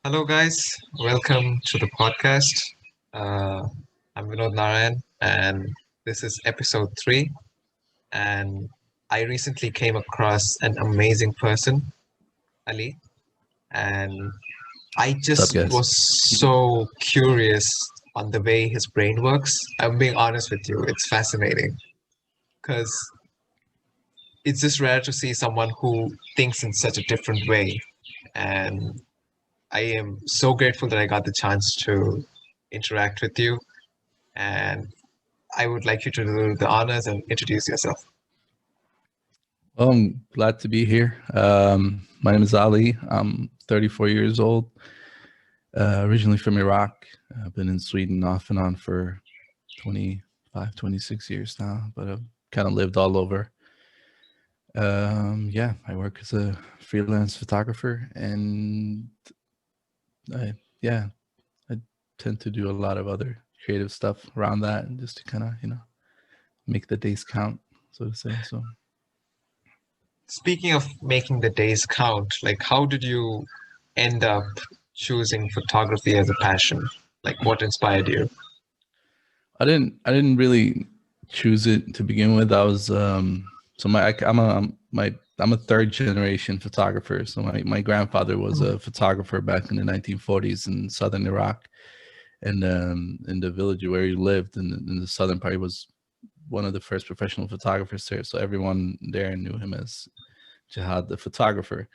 Hello, guys. Welcome to the podcast. Uh, I'm Vinod Naraen, and this is episode 3. And I recently came across an amazing person, Ali, and I What's up, just guys? was so curious on the way his brain works. I'm being honest with you, it's fascinating because it's just rare to see someone who thinks in such a different way. And I am so grateful that I got the chance to interact with you. And I would like you to do the honors and introduce yourself. Well, I'm glad to be here. My name is Ali. I'm 34 years old, originally from Iraq. I've been in Sweden off and on for 25, 26 years now, but I've kind of lived all over. Yeah, I work as a freelance photographer, and yeah, I tend to do a lot of other creative stuff around that, and just to kind of, make the days count, so to say. So. Speaking of making the days count, like how did you end up choosing photography as a passion? Like what inspired you? I didn't really choose it to begin with. I was so I'm a third generation photographer. So my grandfather was a photographer back in the 1940s in southern Iraq, and in the village where he lived in the southern part, he was one of the first professional photographers there. So everyone there knew him as Jehad, the photographer.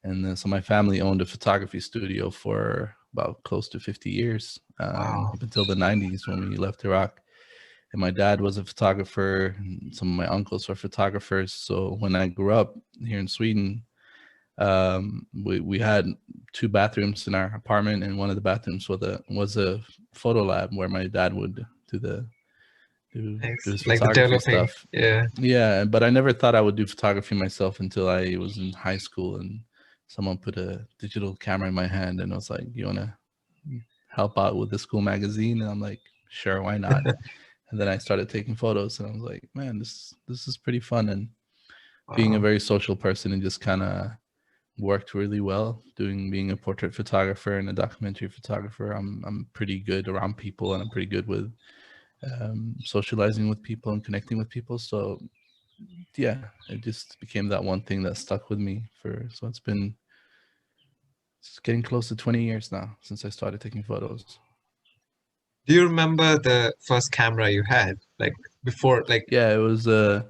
And so my family owned a photography studio for about close to 50 years, Wow. up until the 90s when we left Iraq. And my dad was a photographer, and some of my uncles were photographers. So when I grew up here in Sweden, we had two bathrooms in our apartment, and one of the bathrooms was a photo lab where my dad would do Thanks. his Like the photography developing. stuff. Yeah. Yeah, but I never thought I would do photography myself until I was in high school, and someone put a digital camera in my hand and was like, "You want to help out with the school magazine?" And I'm like, "Sure, why not?" And then I started taking photos, and I was like, "Man, this is pretty fun." And being a Wow. very social person, and just kind of worked really well being a portrait photographer and a documentary photographer. I'm pretty good around people, and I'm pretty good with socializing with people and connecting with people. So yeah, it just became that one thing that stuck with me for. So it's getting close to 20 years now since I started taking photos. Do you remember the first camera you had? Like before, like, Yeah, it was I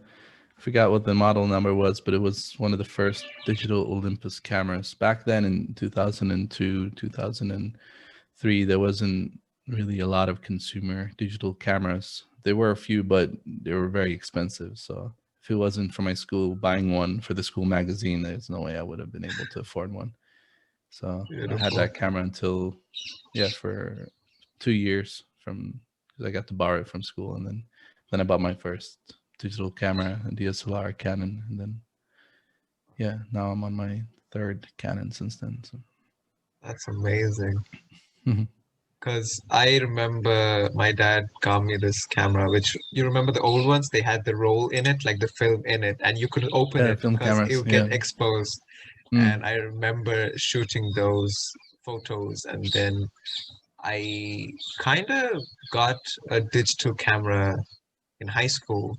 forgot what the model number was, but it was one of the first digital Olympus cameras. Back then in 2002, 2003, there wasn't really a lot of consumer digital cameras. There were a few, but they were very expensive. So if it wasn't for my school buying one for the school magazine, there's no way I would have been able to afford one. So I had beautiful. that camera until, yeah, for 2 years from, because I got to borrow it from school, and then I bought my first digital camera, a DSLR Canon, and then yeah, now I'm on my third Canon since then. So That's amazing. Mhm. Because I remember my dad got me this camera, which you remember the old ones, they had the roll in it, like the film in it, and you couldn't open Yeah, it film because it cameras. would get Yeah. exposed. And Mm. I remember shooting those photos, and then I kind of got a digital camera in high school.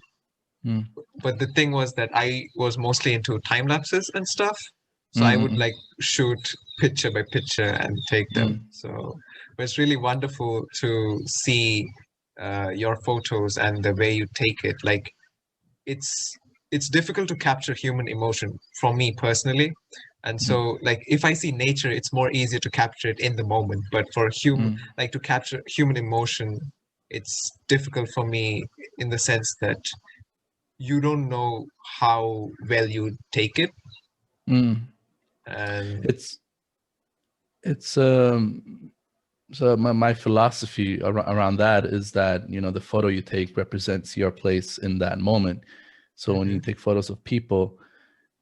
Mm. But the thing was that I was mostly into time lapses and stuff. So I would Mm. like shoot picture by picture and take Mm. them. Mm. So it's really wonderful to see your photos and the way you take it. Like it's it's difficult to capture human emotion for me personally. And Mm. so like if I see nature, it's more easier to capture it in the moment. But for human Mm. like to capture human emotion, it's difficult for me in the sense that you don't know how well you take it. Mm. And It's it's so my philosophy around that is that, the photo you take represents your place in that moment. So when you Mhm. take photos of people,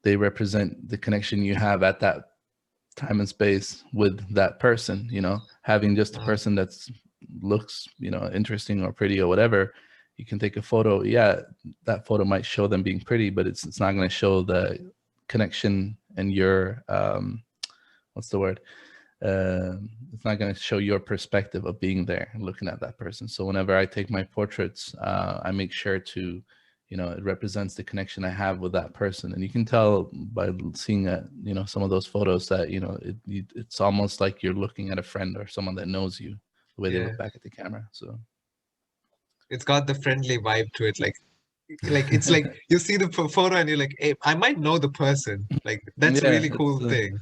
they represent the connection you have at that time and space with that person. Having just a uh, person that's looks, interesting or pretty or whatever, you can take a photo. Yeah, that photo might show them being pretty, but it's not going to show the connection and your what's the word? It's not going to show your perspective of being there and looking at that person. So whenever I take my portraits, I make sure to, it represents the connection I have with that person. And you can tell by seeing that, some of those photos that, it's almost like you're looking at a friend or someone that knows you, the way they Yeah. look back at the camera. So It's got the friendly vibe to it. Like it's like you see the photo and you're like, hey, I might know the person. Like that's a yeah, really cool thing.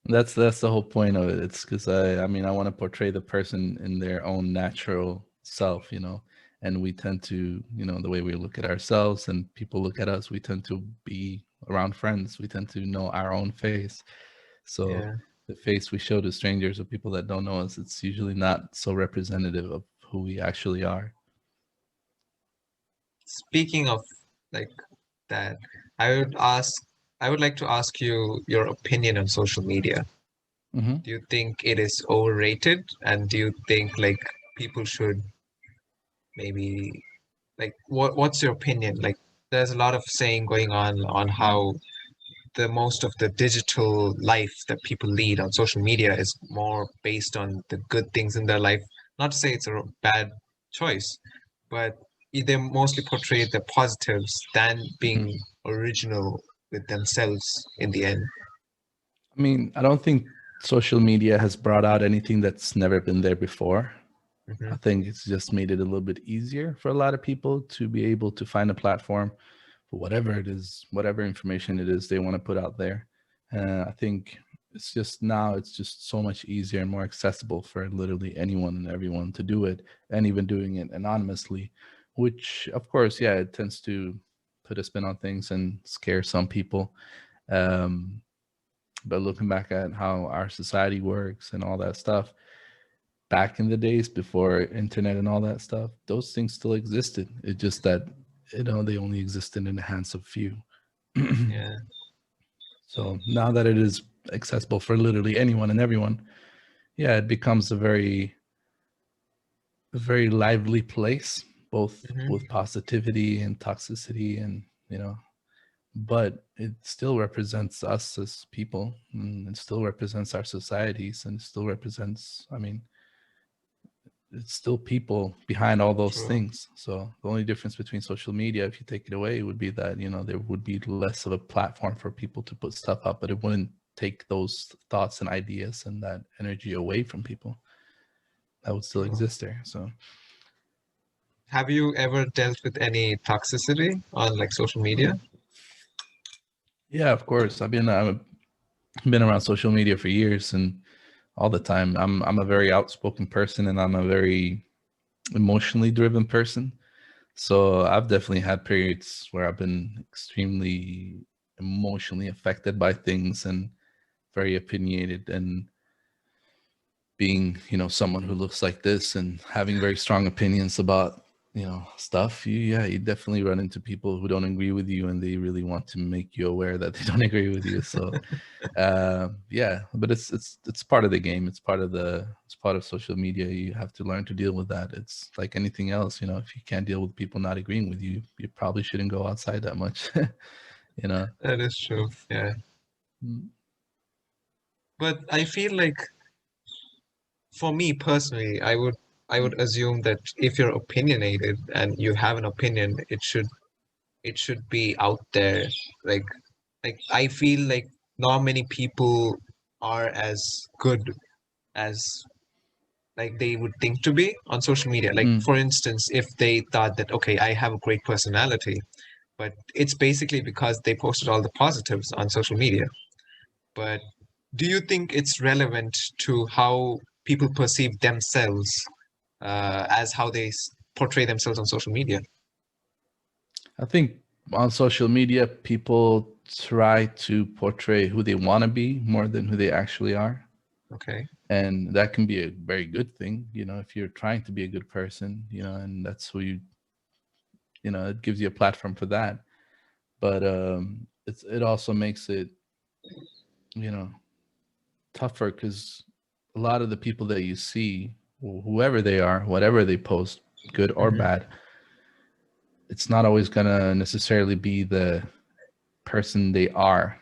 that's the whole point of it. It's because I want to portray the person in their own natural self, and we tend to, the way we look at ourselves and people look at us, we tend to be around friends. We tend to know our own face. So Yeah. the face we show to strangers or people that don't know us, it's usually not so representative of who we actually are. Speaking of like that, I would ask, I would like to ask you your opinion on social media. Hmm. Do you think it is overrated? And do you think like people should maybe like what's your opinion? Like there's a lot of saying going on how the most of the digital life that people lead on social media is more based on the good things in their life. Not to say it's a bad choice, but they mostly portray the positives than Hmm. being original with themselves in the end. I mean, I don't think social media has brought out anything that's never been there before. Hmm. I think it's just made it a little bit easier for a lot of people to be able to find a platform for whatever it is, whatever information it is they want to put out there. I think it's just so much easier and more accessible for literally anyone and everyone to do it, and even doing it anonymously, which of course, yeah, it tends to put a spin on things and scare some people. Um, but looking back at how our society works and all that stuff, back in the days before internet and all that stuff, those things still existed. It's just that they only existed in the hands of few. Yeah, So now that it is accessible for literally anyone and everyone, yeah, it becomes a very lively place, both hmm, with positivity and toxicity, and but it still represents us as people, and it still represents our societies, and it still represents, it's still people behind all those true, things. So the only difference between social media, if you take it away, would be that there would be less of a platform for people to put stuff up, but it wouldn't take those thoughts and ideas and that energy away from people. That would still true. exist there. So Have you ever dealt with any toxicity on like social media? yeah, of course, I've been around social media for years, and all the time I'm a very outspoken person, and I'm a very emotionally driven person. So I've definitely had periods where I've been extremely emotionally affected by things and very opinionated, and being, someone who looks like this and having very strong opinions about, stuff. You definitely run into people who don't agree with you, and they really want to make you aware that they don't agree with you. So yeah, but it's part of the game. It's part of social media. You have to learn to deal with that. It's like anything else. If you can't deal with people not agreeing with you, you probably shouldn't go outside that much. you know That is true. Yeah. Mm. But I feel like for me personally, I would assume that if you're opinionated and you have an opinion, it should be out there. Like like I feel like not many people are as good as like they would think to be on social media. Like Mm. for instance, if they thought that okay, I have a great personality, but it's basically because they posted all the positives on social media. But do you think it's relevant to how people perceive themselves as how they portray themselves on social media? I think on social media, people try to portray who they want to be more than who they actually are. Okay. And that can be a very good thing, if you're trying to be a good person, and that's who it gives you a platform for that. But it also makes it, you know, tougher, because a lot of the people that you see, whoever they are, whatever they post, good or Hmm. bad, it's not always gonna necessarily be the person they are.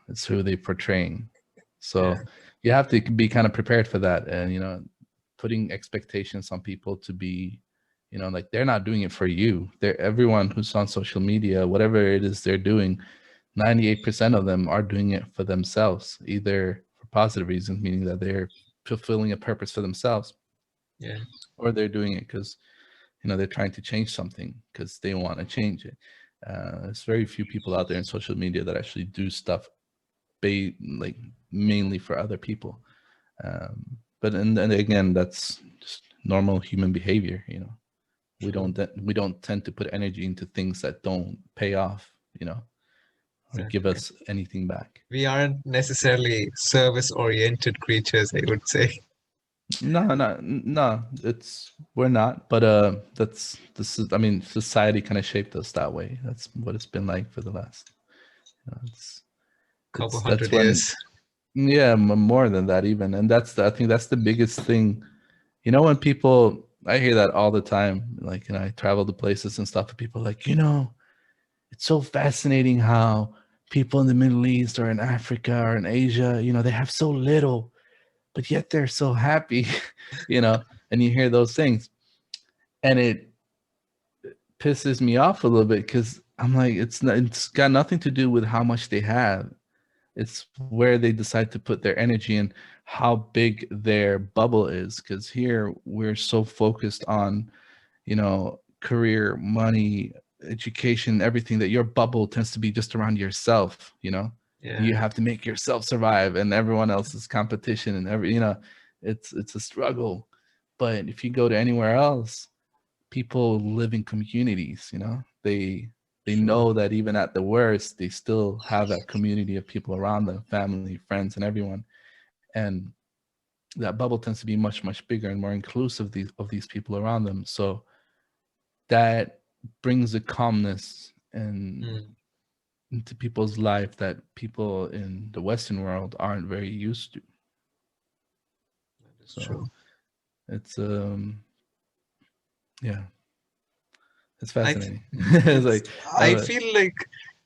It's who they portraying. So Yeah. you have to be kind of prepared for that, and putting expectations on people to be, like they're not doing it for you. They're everyone who's on social media, whatever it is they're doing, 98% of them are doing it for themselves, either for positive reasons, meaning that they're fulfilling a purpose for themselves, Yeah, or they're doing it because they're trying to change something because they want to change it. There's very few people out there in social media that actually do stuff like mainly for other people. But and then again, that's just normal human behavior. We true. don't tend to put energy into things that don't pay off, or give Exactly. us anything back. We aren't necessarily service-oriented creatures, I would say. No, it's we're not. But this is, I mean, society kind of shaped us that way. That's what it's been like for the last. It's Couple that's hundred when, years. yeah, more than that even, and I think that's the biggest thing. When people, I hear that all the time, like, I travel to places and stuff, and people are like, it's so fascinating how people in the Middle East or in Africa or in Asia, they have so little, but yet they're so happy, and you hear those things. And it pisses me off a little bit because I'm like, it's got nothing to do with how much they have. It's where they decide to put their energy and how big their bubble is. Because here we're so focused on, career, money, education, everything, that your bubble tends to be just around yourself. You Yeah, have to make yourself survive, and everyone else is competition, and it's a struggle. But if you go to anywhere else, people live in communities. They true. know that even at the worst, they still have that community of people around them, family, friends, and everyone. And that bubble tends to be much, much bigger and more inclusive of these people around them. So that brings a calmness Mm, into people's life that people in the Western world aren't very used to. that is So true. it's yeah, it's I th fascinating. It's it's like I uh, feel like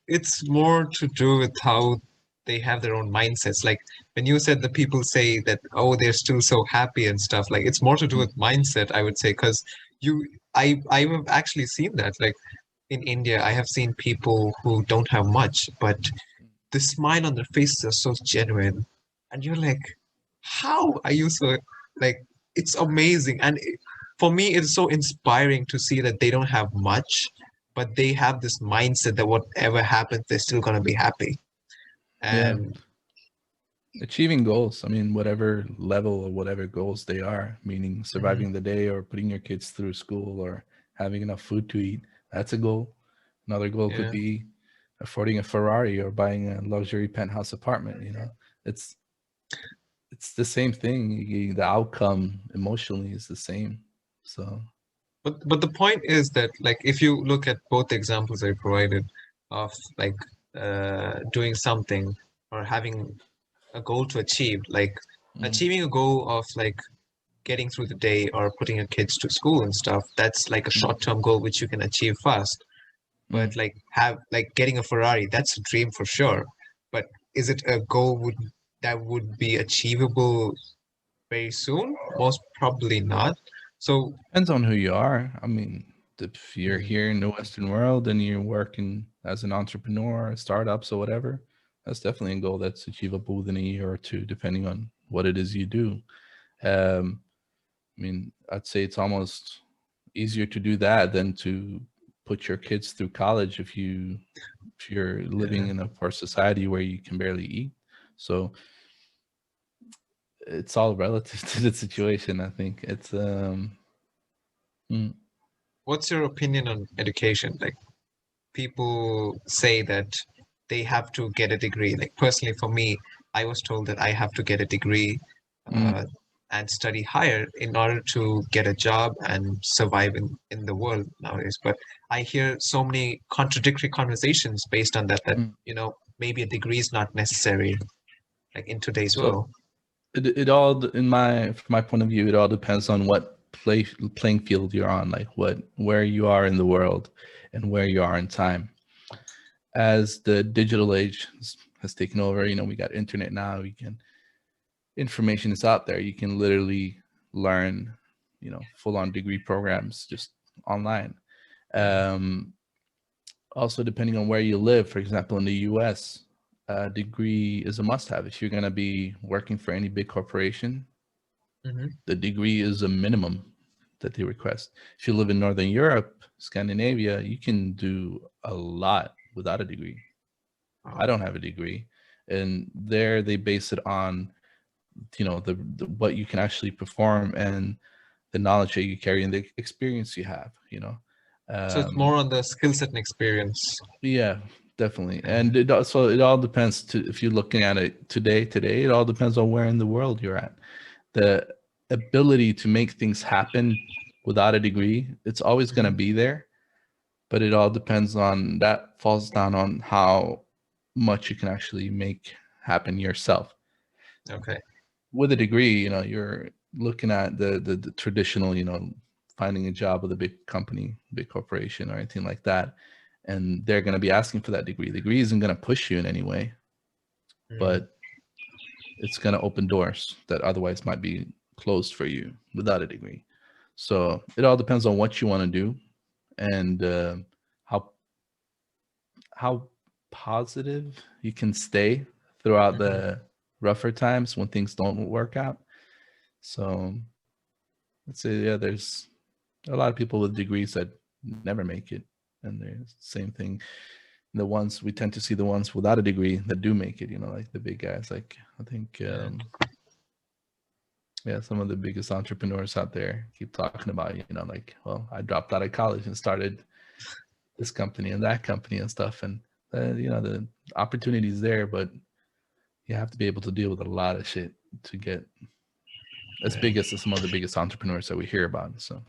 it's more to do with how they have their own mindsets. Like when you said that people say that, oh, they're still so happy and stuff, like it's more to do mm, with mindset, I would say, because you I have actually seen that. Like in India, I have seen people who don't have much, but the smile on their faces are so genuine. And you're like, how are you so like it's amazing. And for me, it's so inspiring to see that they don't have much, but they have this mindset that whatever happens, they're still gonna be happy. yeah, And achieving goals. I mean, whatever level or whatever goals they are, meaning mhm, surviving the day or putting your kids through school or having enough food to eat. That's a goal. Another goal could yeah. be affording a Ferrari or buying a luxury penthouse apartment. It's it's the same thing. The outcome emotionally is the same. So, But the point is that like if you look at both examples I provided of like doing something or having a goal to achieve, like mm, achieving a goal of like getting through the day or putting your kids to school and stuff, that's like a mm, short-term goal which you can achieve fast. But mm. like have like getting a Ferrari, that's a dream for sure. But is it a goal that would be achievable very soon? Most probably not. So, Depends on who you are. I mean, if you're mm, here in the Western world and you're working as an entrepreneur, startups or whatever, that's definitely a goal that's achievable within a year or two, depending on what it is you do. Um, I mean, I'd say it's almost easier to do that than to put your kids through college if you're living yeah. in a poor society where you can barely eat. So it's all relative to the situation. I think it's mm, What's your opinion on education? Like people say that they have to get a degree. Like personally, for me, I was told that I have to get a degree mm, uh, and study higher in order to get a job and survive in the world nowadays. But I hear so many contradictory conversations based on that, mm. maybe a degree is not necessary, like in today's So world. it all, from my point of view, it all depends on what playing field you're on, like where you are in the world and where you are in time. As the digital age has taken over, we got internet now. We can information is out there. You can literally learn, full-on degree programs just online. Mhm. Also, depending on where you live, for example, in the US, a degree is a must-have. If you're going to be working for any big corporation, Mhm. the degree is a minimum that they request. If you live in Northern Europe, Scandinavia, you can do a lot without a degree. I Wow. don't have a degree, and there they base it on the what you can actually perform and the knowledge that you carry and the experience you have. So it's Um, more on the skill set and experience. yeah, definitely, Mhm. and it all depends. If you're looking at it today, it all depends on where in the world you're at. The ability to make things happen without a degree, it's always going to Mhm. be there, but it all depends on that falls down on how much you can actually make happen yourself. Okay. With a degree, you're looking at the traditional, finding a job with a big company, big corporation, or anything like that, and they're going to be asking for that degree. The degree isn't going to push you in any way, Mm. but it's going to open doors that otherwise might be closed for you without a degree. So it all depends on what you want to do and how how positive you can stay throughout Mhm. the rougher times when things don't work out. So let's say, yeah, there's a lot of people with degrees that never make it, and there's same thing. The ones we tend to see the ones without a degree that do make it. Like the big guys. Like I think, Yeah. yeah, some of the biggest entrepreneurs out there keep talking about, like, well, I dropped out of college and started this company and that company and stuff, and the opportunity's there, but you have to be able to deal with a lot of shit to get as Yeah. big as some of the biggest entrepreneurs that we hear about. So,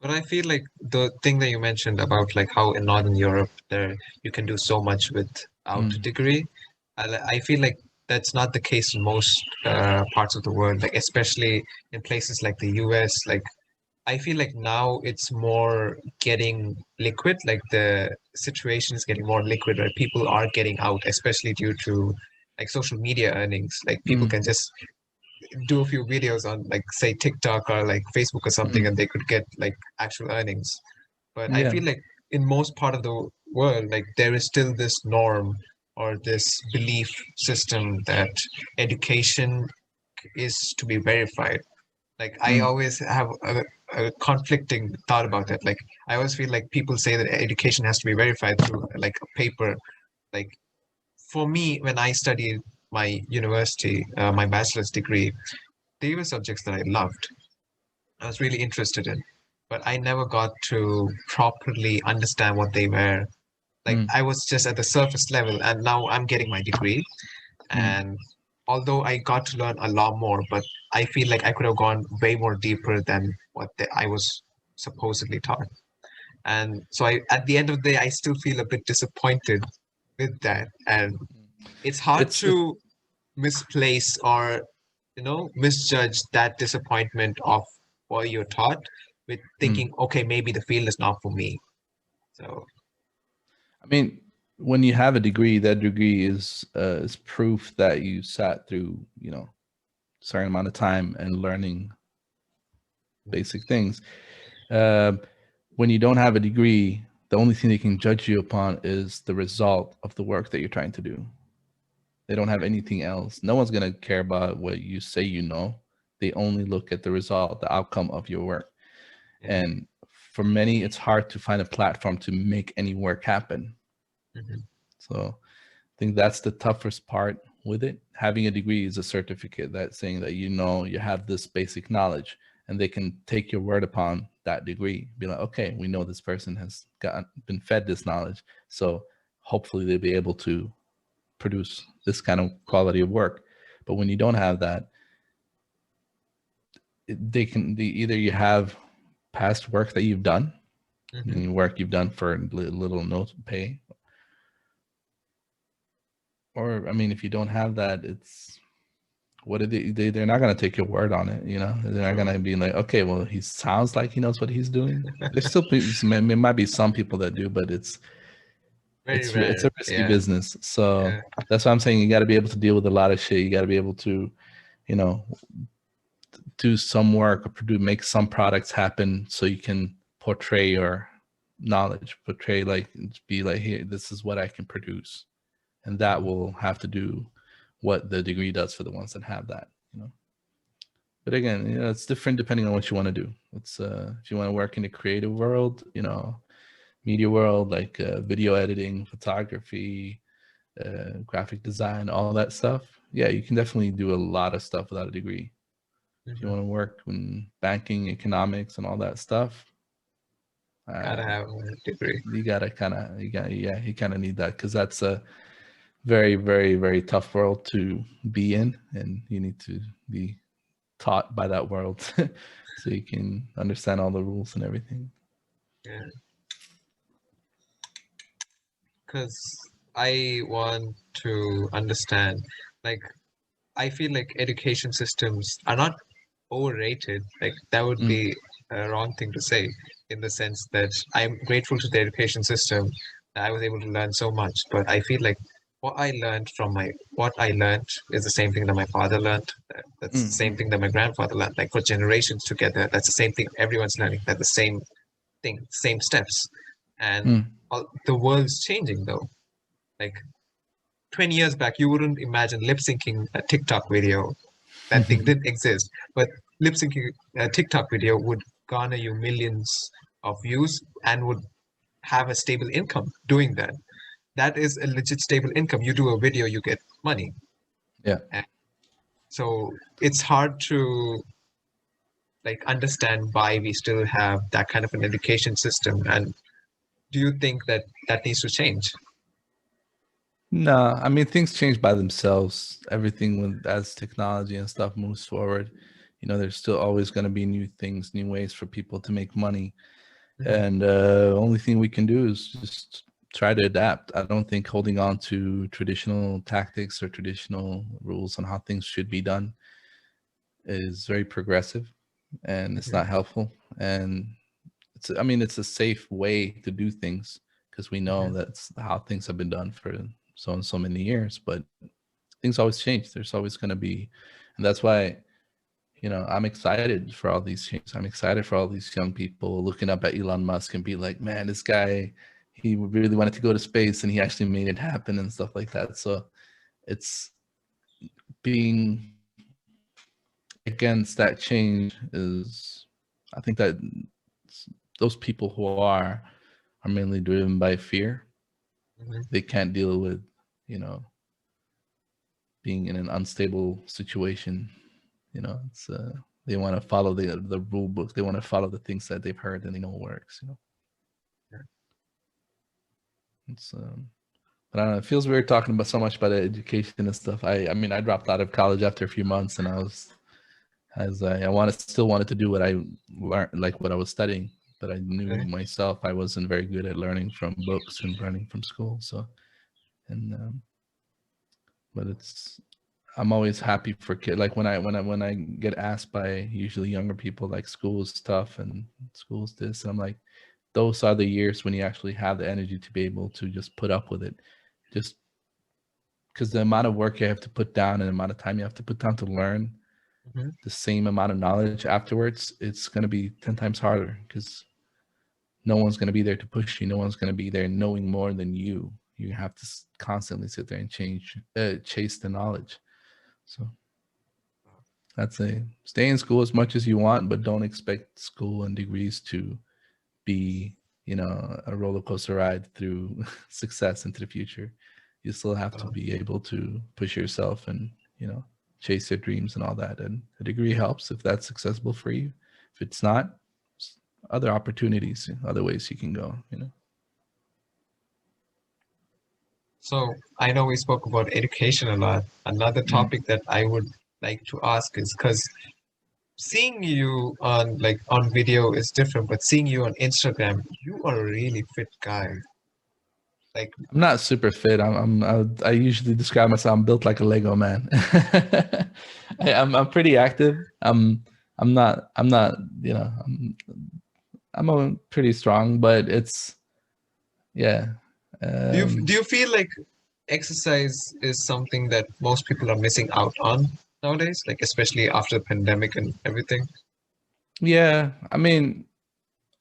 But I feel like the thing that you mentioned about like how in Northern Europe there you can do so much without a mm, degree. I feel like that's not the case in most parts of the world, like especially in places like the US. Like I feel like now it's more getting liquid, like the situation is getting more liquid where people are getting out, especially due to like social media earnings. Like people mm, can just do a few videos on like say TikTok or like Facebook or something mm, and they could get like actual earnings. But I yeah, feel like in most part of the world, like there is still this norm or this belief system that education is to be verified. Like I mm, always have a conflicting thought about that. Like I always feel like people say that education has to be verified through like a paper. Like for me, when I studied my university, my bachelor's degree, they were subjects that I loved. I was really interested in, but I never got to properly understand what they were. Like mm, I was just at the surface level, and now I'm getting my degree. mm, And although I got to learn a lot more, but I feel like I could have gone way more deeper than I was supposedly taught. And so at the end of the day, I still feel a bit disappointed with that. And it's hard it's it, to misplace or misjudge that disappointment of what you're taught with mm. thinking, okay, maybe the field is not for me. So I mean, when you have a degree, that degree is proof that you sat through, certain amount of time and learning basic things. Uh, when you don't have a degree, the only thing they can judge you upon is the result of the work that you're trying to do. They don't have anything else. No one's gonna care about what you say you know. They only look at the result, the outcome of your work. yeah. And for many, it's hard to find a platform to make any work happen. Mhm. So I think that's the toughest part with it. Having a degree is a certificate that's saying that you have this basic knowledge, and they can take your word upon that degree. Be like, okay, we know this person has been fed this knowledge, so hopefully they'll be able to produce this kind of quality of work. But when you don't have that, either you have past work that you've done, Mhm. work you've done for little no pay, or I mean, if you don't have that, it's what are they're not going to take your word on it. They're not True. going to be like, okay, well, he sounds like he knows what he's doing. There's still there might be some people that do, but Very it's rare. a risky Yeah. business. So Yeah. that's why I'm saying you got to be able to deal with a lot of shit. You got to be able to, you know, do some work or produce, make some products happen so you can portray your knowledge, portray like, be like, hey, this is what I can produce. And that will have to do what the degree does for the ones that have that, you know. But again, you know, it's different depending on what you want to do. It's if you want to work in the creative world, you know, media world, like video editing, photography, graphic design, all that stuff. Yeah, you can definitely do a lot of stuff without a degree. If you Hmm. want to work in banking, economics, and all that stuff, Gotta uh, have a degree. you gotta kind of, yeah, you kind of need that because that's a very, very, very tough world to be in, and you need to be taught by that world so you can understand all the rules and everything. Yeah. Because I want to understand, like, I feel like education systems are not overrated. Like, that would Mm, be a wrong thing to say in the sense that I'm grateful to the education system that I was able to learn so much. But I feel like what I learned is the same thing that my father learned. That's the same mm, thing that my grandfather learned. Like for generations together, that's the same thing everyone's learning. That's the same thing, same steps. And mm, the world's changing though. Like 20 years back, you wouldn't imagine lip syncing a TikTok video. That thing mm. didn't exist. But lip syncing a TikTok video would garner you millions of views and would have a stable income doing that. That is a legit stable income. You do a video, you get money. Yeah. And so it's hard to like understand why we still have that kind of an education system. And do you think that that needs to change? No, I mean things change by themselves. Everything with as technology and stuff moves forward, you know, there's still always going to be new things, new ways for people to make money. Mhm. And only thing we can do is just try to adapt. I don't think holding on to traditional tactics or traditional rules on how things should be done is very progressive, and it's Mhm. not helpful. And it's, I mean, it's a safe way to do things because we know Mhm. that's how things have been done for so and so many years. But things always change. There's always going to be, and that's why, you know, I'm excited for all these changes. I'm excited for all these young people looking up at Elon Musk and be like, man, this guy, he really wanted to go to space and he actually made it happen and stuff like that. So it's being against that change is, I think that those people who are mainly driven by fear. Mhm. They can't deal with, you know, being in an unstable situation. You know, it's they want to follow the rule book. They want to follow the things that they've heard and they know works. You know, it's but I don't know. It feels weird talking about so much about education and stuff. I mean, I dropped out of college after a few months, and I was as I wanted still wanted to do what I learned, like what I was studying, but I knew Okay. myself I wasn't very good at learning from books and learning from school. So and but it's I'm always happy for kids. Like when I get asked by usually younger people, like school's tough and school's this, and I'm like, those are the years when you actually have the energy to be able to just put up with it, just because the amount of work you have to put down and the amount of time you have to put down to learn Mhm. the same amount of knowledge afterwards, it's going to be 10 times harder because no one's going to be there to push you. No one's going to be there knowing more than you. You have to constantly sit there and chase the knowledge. So I'd say stay in school as much as you want, but don't expect school and degrees to be, you know, a roller coaster ride through success into the future. You still have to Uh, be able to push yourself and, you know, chase your dreams and all that. And a degree helps if that's accessible for you. If it's not, other opportunities, other ways you can go, you know. So I know we spoke about education a lot. Another Mm. topic that I would like to ask is because seeing you on on video is different, but seeing you on Instagram, you are a really fit guy. Like, I'm not super fit. I usually describe myself. I'm built like a Lego man. I'm pretty active. I'm not you know I'm a pretty strong, but it's yeah. Do you feel like exercise is something that most people are missing out on nowadays, like especially after the pandemic and everything? Yeah, I mean,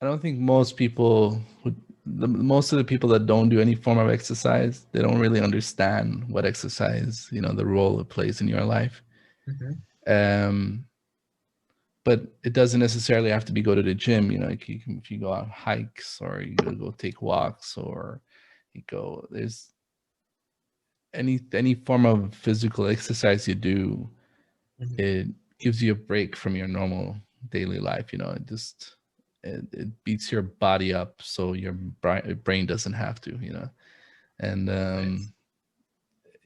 I don't think most people would. Most of the people that don't do any form of exercise, they don't really understand what exercise, the role it plays in your life. Hmm. Um, but it doesn't necessarily have to be go to the gym. Like if you go on hikes or you go take walks or there's any form of physical exercise you do, Hmm. it gives you a break from your normal daily life. It beats your body up so your brain doesn't have to, and Nice.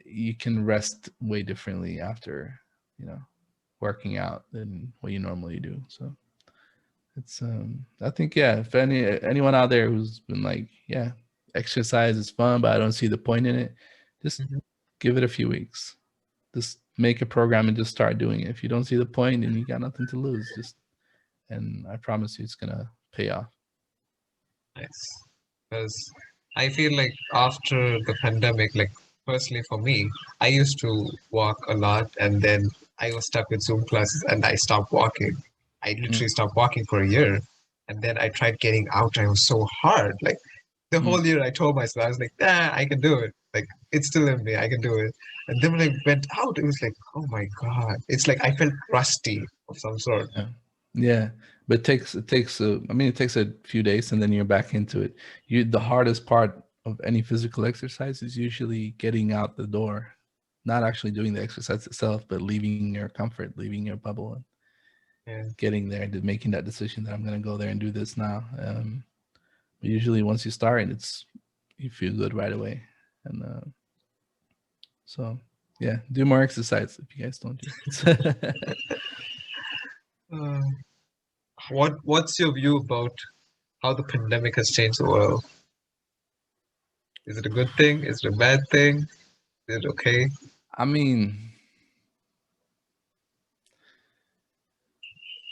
you can rest way differently after, you know, working out than what you normally do. So it's I think, yeah, if anyone out there who's been like, yeah, exercise is fun but I don't see the point in it, just Hmm. give it a few weeks. Just make a program and just start doing it. If you don't see the point and you got nothing to lose, and I promise you it's gonna pay off. Nice. Because I feel like after the pandemic, like personally for me, I used to walk a lot and then I was stuck with Zoom classes and I stopped walking. I literally Mm, stopped walking for a year. And then I tried getting out and it was so hard. Like the mm. whole year I told myself, I was like, nah, I can do it. Like it's still in me, I can do it. And then when I went out, it was like, oh my God. It's like I felt rusty of some sort. Yeah. Yeah. But it takes a few days and then you're back into it. The hardest part of any physical exercise is usually getting out the door, not actually doing the exercise itself, but leaving your comfort, leaving your bubble, and Yeah. getting there, making that decision that I'm going to go there and do this now. But usually once you start, you feel good right away. And so, yeah, do more exercise if you guys don't do it. Uh, what's your view about how the pandemic has changed the world? Is it a good thing? Is it a bad thing? Is it okay? I mean,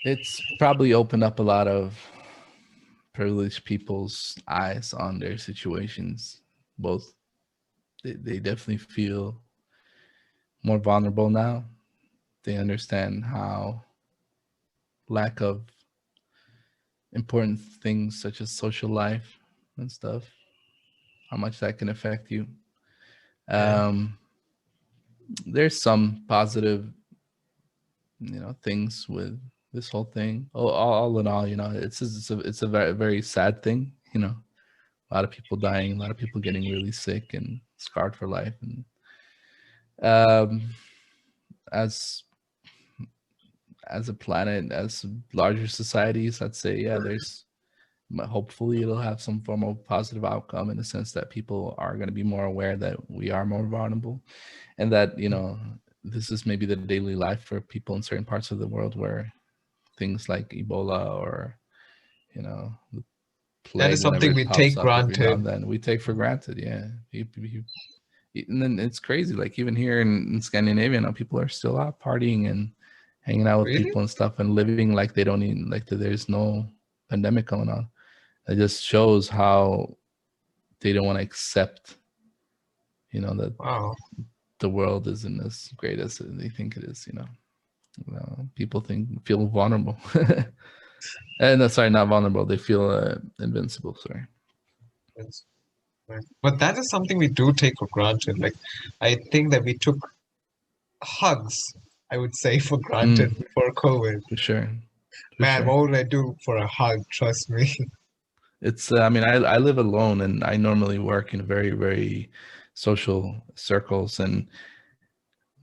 it's probably opened up a lot of privileged people's eyes on their situations. Both, they definitely feel more vulnerable now. They understand how lack of important things such as social life and stuff, how much that can affect you. Yeah. Um, there's some positive, things with this whole thing. All in all, it's a very, very sad thing. A lot of people dying, a lot of people getting really sick and scarred for life. And um, as as a planet, as larger societies, I'd say, yeah, hopefully it'll have some form of positive outcome in the sense that people are going to be more aware that we are more vulnerable, and that this is maybe the daily life for people in certain parts of the world where things like Ebola or the That plague, is whenever something it we pops take up every now granted. and then, we take for granted. Yeah, and then it's crazy. Like even here in Scandinavia now, people are still out partying and hanging out with Really? people and stuff and living like they don't even like that. There's no pandemic going on. It just shows how they don't want to accept, that Wow. the world isn't as great as they think it is. People feel vulnerable. And sorry, not vulnerable. They feel invincible. Sorry. That's right. But that is something we do take for granted. Like, I think that we took hugs, I would say, for Mm, granted before COVID. for sure. For Man, sure. what would I do for a hug? Trust me. It's, I mean, I live alone and I normally work in very, very social circles. And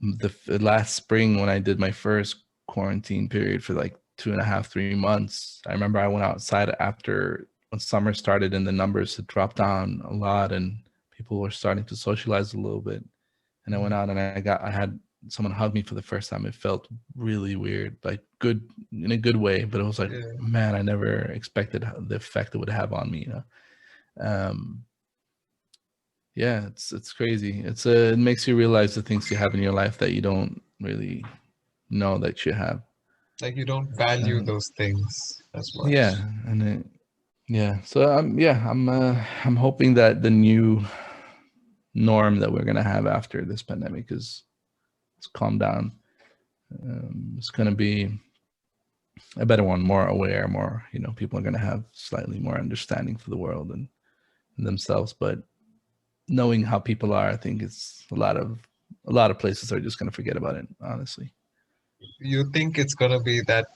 the last spring when I did my first quarantine period for like 2.5, 3 months, I remember I went outside after when summer started and the numbers had dropped down a lot and people were starting to socialize a little bit. And I went out and I had someone hug me for the first time. It felt really weird, like good in a good way, but it was like, Yeah. man, I never expected the effect it would have on me. Um, yeah, it's crazy. It makes you realize the things you have in your life that you don't really know that you have. Like, you don't value Um, those things as much. yeah, and Yeah. So I'm hoping that the new norm that we're gonna have after this pandemic is it's calm down. It's gonna be a better one, more aware, more, people are gonna have slightly more understanding for the world and themselves. But knowing how people are, I think it's a lot of places are just gonna forget about it, honestly. You think it's gonna be that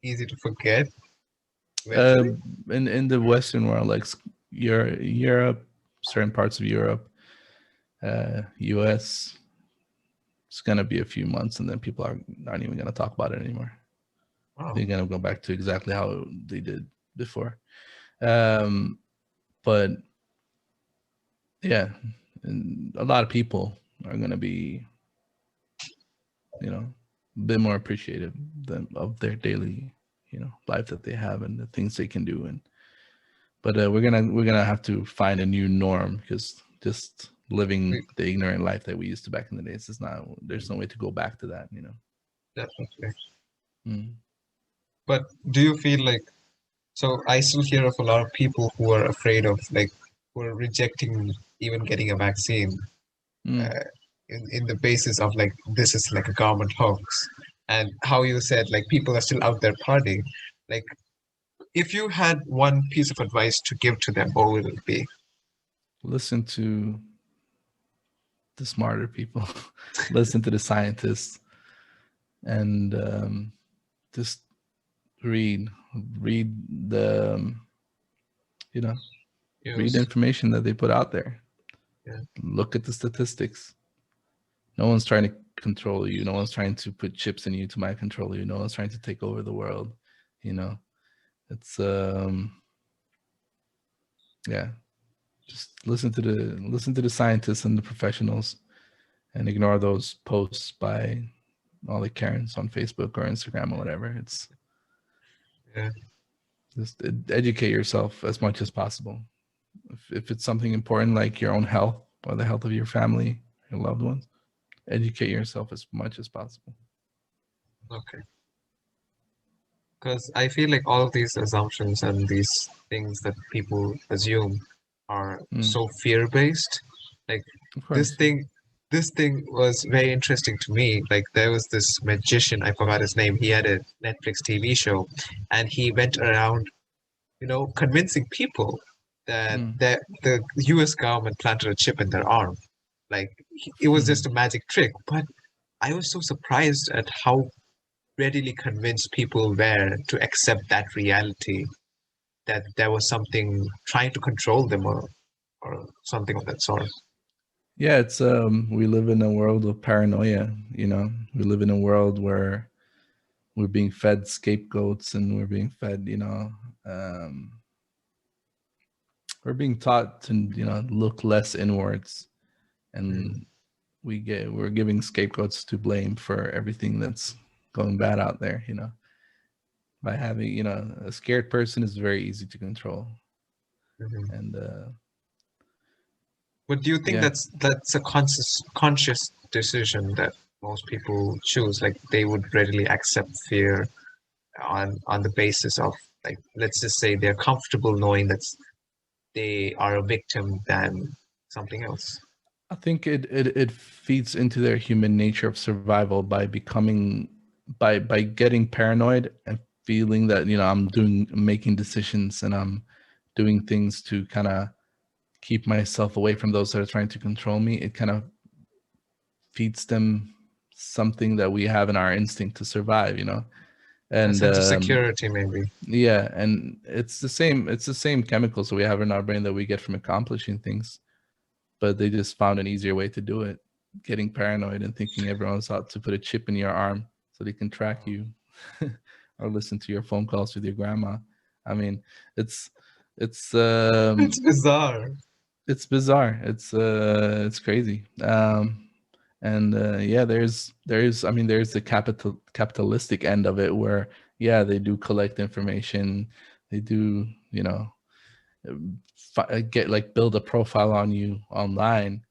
easy to forget Uh, eventually? in the Western world, like Europe, certain parts of Europe, US, it's gonna be a few months, and then people aren't even gonna talk about it anymore. Wow. They're gonna go back to exactly how they did before. Um, but yeah, and a lot of people are gonna be, a bit more appreciative of their daily, life that they have and the things they can do. And but we're gonna have to find a new norm, because just living We, the ignorant life that we used to back in the days is not. There's no way to go back to that. definitely. Mm. But do you feel like so? I still hear of a lot of people who are afraid of like who are rejecting even getting a vaccine Mm. uh, in the basis of like this is like a government hoax, and how you said like people are still out there partying. Like if you had one piece of advice to give to them, what would it be? Listen to the smarter people. Listen to the scientists, and just read read the you know read the Use information that they put out there. yeah, Look at the statistics. No one's trying to control you. No one's trying to put chips in you to mind control you. No one's trying to take over the world. You know, it's yeah. Just listen to the scientists and the professionals, and ignore those posts by all the Karens on Facebook or Instagram or whatever. It's yeah. just educate yourself as much as possible. If it's something important like your own health or the health of your family, your loved ones, educate yourself as much as possible. Okay. Because I feel like all of these assumptions and these things that people assume are Mm, so fear-based. Like of this course. thing, this thing was very interesting to me. Like there was this magician, I forgot his name. He had a Netflix TV show, and he went around, convincing people that Mm. the U.S. government planted a chip in their arm. Like it was just a magic trick. But I was so surprised at how readily convince people were to accept that reality, that there was something trying to control them or something of that sort. Yeah, it's we live in a world of paranoia. We live in a world where we're being fed scapegoats, and we're being fed, um, we're being taught to, look less inwards, Mm, and we're giving scapegoats to blame for everything that's going bad out there. By having, a scared person is very easy to control. mhm. And But do you think yeah, that's a conscious decision that most people choose? Like they would readily accept fear on the basis of like let's just say they're comfortable knowing that they are a victim than something else. I think it feeds into their human nature of survival by becoming by getting paranoid and feeling that, I'm making decisions, and I'm doing things to kind of keep myself away from those that are trying to control me. It kind of feeds them something that we have in our instinct to survive. A And sense of security, maybe. yeah, and it's the same chemicals that we have in our brain that we get from accomplishing things, but they just found an easier way to do it. Getting paranoid and thinking everyone's out to put a chip in your arm so they can track you, or listen to your phone calls with your grandma. I mean, it's it's It's bizarre. it's bizarre. It's crazy. And yeah, there's the capitalistic end of it, where yeah, they do collect information, they do, get, like, build a profile on you online.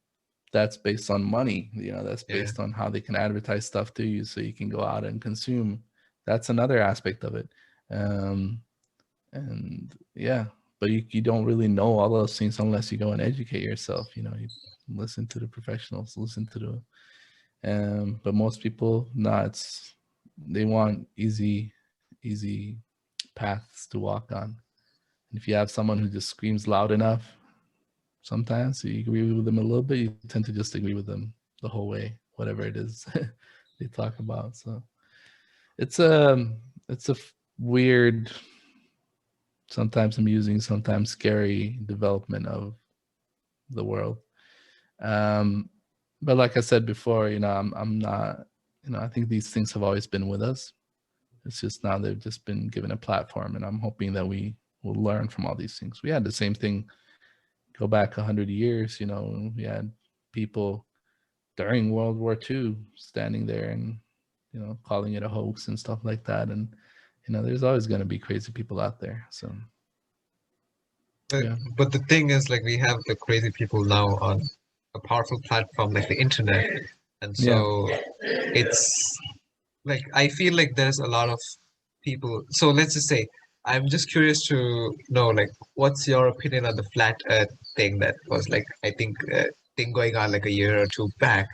That's based on money. That's Yeah. based on how they can advertise stuff to you so you can go out and consume. That's another aspect of it. um and yeah, but you don't really know all those things unless you go and educate yourself. You know, you listen to the professionals, listen to the but most people, it's they want easy paths to walk on. And if you have someone who just screams loud enough, sometimes you agree with them a little bit, you tend to just agree with them the whole way, whatever it is they talk about. So it's a weird, sometimes amusing, sometimes scary development of the world. Um, but like I said before, I'm not, I think these things have always been with us. It's just now they've just been given a platform, and I'm hoping that we will learn from all these things. We had the same thing go back 100 years. We had people during World War II standing there and calling it a hoax and stuff like that. And there's always going to be crazy people out there. So But, yeah, but the thing is, like, we have the crazy people now on a powerful platform like the internet. And yeah. so it's like, I feel like there's a lot of people. So let's just say, I'm just curious to know, like, what's your opinion on the flat earth thing that was, like, I think, thing going on like a year or two back?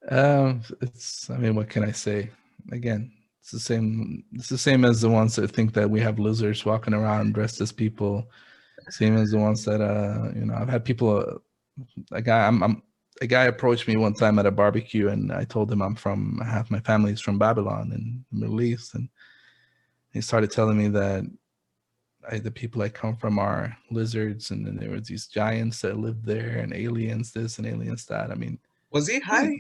I mean, what can I say? Again, it's the same. It's the same as the ones that think that we have lizards walking around dressed as people. Same as the ones that I've had people. A guy, a guy approached me one time at a barbecue, and I told him half my family is from Babylon in the Middle East, and he started telling me that the people I come from are lizards, and then there was these giants that lived there, and aliens this and aliens that. I mean, Was he high?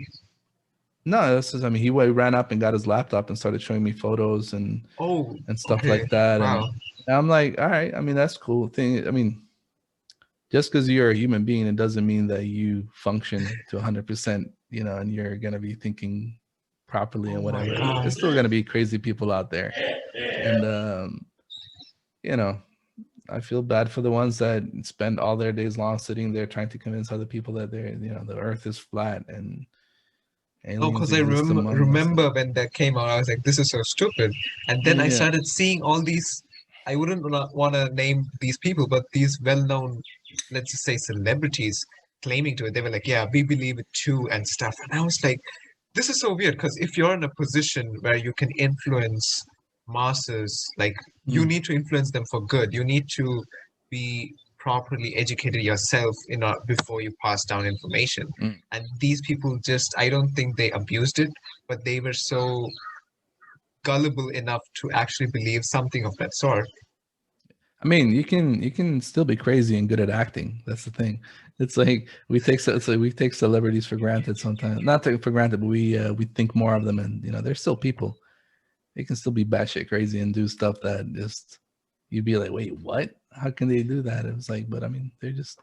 no, this is. I mean, he ran up and got his laptop and started showing me photos and Oh, stuff okay. like that, Wow. and I'm like, all right. I mean, that's cool. Thing. I mean, just because you're a human being, it doesn't mean that you function to 100%. And you're gonna be thinking properly Oh and my whatever. God. There's still gonna be crazy people out there, and you know, I feel bad for the ones that spend all their days long sitting there trying to convince other people that the Earth is flat and Oh, aliens because I exist among us. remember when that came out, I was like, this is so stupid. And then I Yeah. started seeing all these, I wouldn't want to name these people, but these well-known, let's just say celebrities claiming to it. They were like, yeah, we believe it too and stuff. And I was like, this is so weird because if you're in a position where you can influence masses, like you Mm, need to influence them for good. You need to be properly educated yourself before you pass down information. mm. And these people just, I don't think they abused it, but they were so gullible enough to actually believe something of that sort. I mean, you can still be crazy and good at acting. That's the thing. It's like we take celebrities for granted sometimes. Not take for granted, but we think more of them, and they're still people. They can still be batshit crazy and do stuff that just you'd be like, wait, what? How can they do that? It was like, but I mean, they're just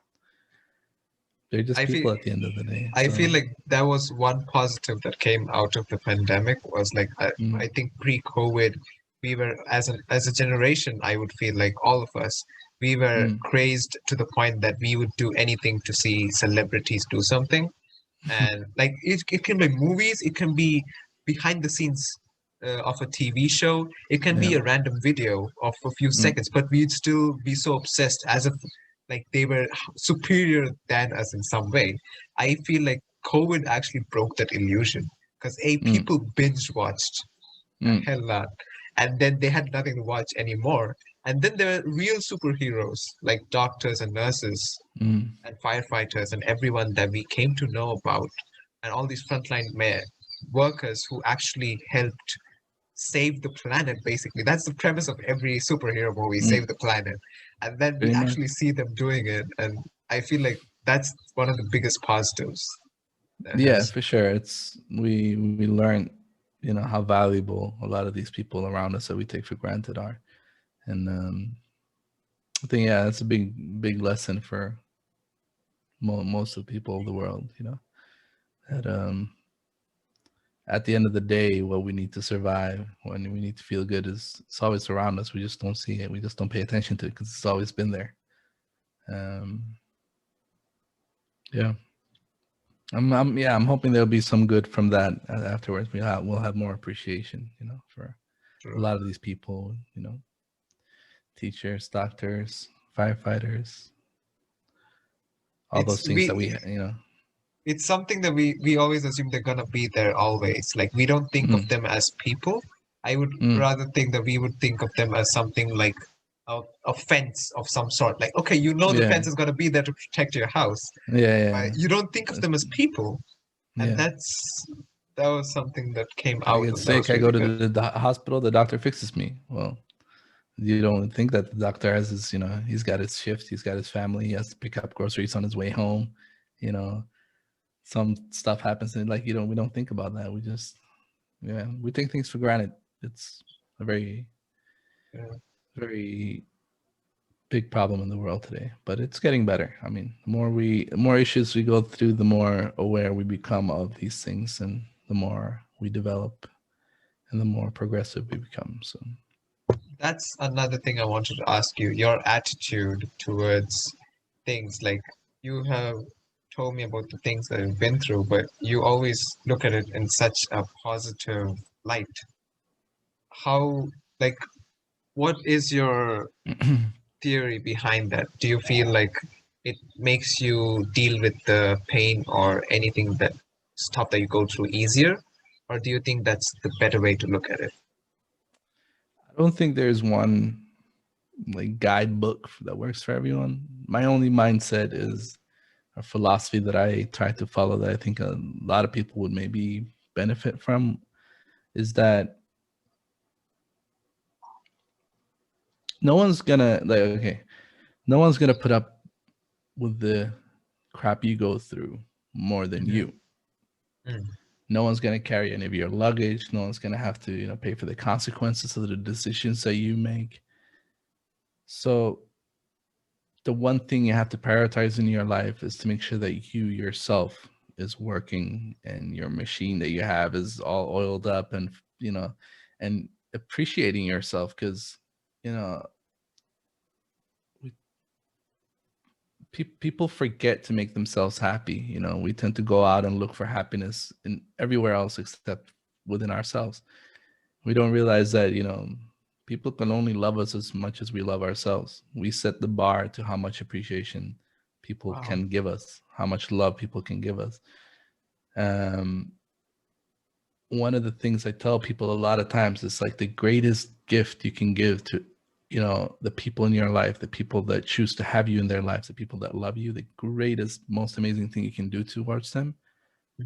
I feel people at the end of the day. I feel So like that was one positive that came out of the pandemic was like I mm, think pre-COVID we were as a generation I would feel like all of us we were mm. crazed to the point that we would do anything to see celebrities do something. And like it can be movies, it can be behind the scenes of a TV show, it can Yeah. be a random video of a few Mm, seconds, but we'd still be so obsessed as if like they were superior than us in some way. I feel like COVID actually broke that illusion because mm, people binge watched a mm. hell lot, and then they had nothing to watch anymore. And then there were real superheroes like doctors and nurses Mm. and firefighters and everyone that we came to know about, and all these frontline workers who actually helped save the planet. Basically, that's the premise of every superhero movie: Mm. save the planet. And then we Pretty much. actually see them doing it, and I feel like that's one of the biggest positives that Yeah, has. for sure. It's we learn, how valuable a lot of these people around us that we take for granted are, and I think that's a big lesson for most of the people of the world. That at the end of the day, what we need to survive, when we need to feel good, is it's always around us. We just don't see it. We just don't pay attention to it because it's always been there. Um, yeah. I'm hoping there'll be some good from that afterwards. We'll have more appreciation, for a True. lot of these people, teachers, doctors, firefighters, all It's those things that we it's something that we always assume they're gonna be there always. Like we don't think of mm, them as people. I would mm, rather think that we would think of them as something like a fence of some sort. Like, okay, you know the yeah, fence is gonna be there to protect your house, yeah, but yeah, you don't think of uh, them as people. And yeah. that was something that came I out get and that sick. was I go really to good. the hospital. The doctor fixes me. Well, you don't think that the doctor has his, he's got his shift. He's got his family. He has to pick up groceries on his way home. You know, some stuff happens and like we don't think about that. We just we take things for granted. It's a very Yeah. very big problem in the world today, but it's getting better. I mean, the more issues we go through, the more aware we become of these things, and the more we develop, and the more progressive we become. So, That's another thing I wanted to ask you, your attitude towards things. Like you have told me about the things that you've been through, but you always look at it in such a positive light. How, like, what is your theory behind that? Do you feel like it makes you deal with the pain or anything that stuff that you go through easier? Or do you think that's the better way to look at it? I don't think there's one like guidebook that works for everyone. My only mindset is a philosophy that I try to follow that I think a lot of people would maybe benefit from is that no one's gonna like okay, no one's gonna put up with the crap you go through more than Mhm. you. Mm. No one's gonna carry any of your luggage. No one's gonna have to, pay for the consequences of the decisions that you make. So the one thing you have to prioritize in your life is to make sure that you yourself is working and your machine that you have is all oiled up and and appreciating yourself because you know we, people forget to make themselves happy. We tend to go out and look for happiness in everywhere else except within ourselves. We don't realize that people can only love us as much as we love ourselves. We set the bar to how much appreciation people Wow. can give us, how much love people can give us. um One of the things I tell people a lot of times is like the greatest gift you can give to the people in your life, the people that choose to have you in their lives, the people that love you, the greatest, most amazing thing you can do towards them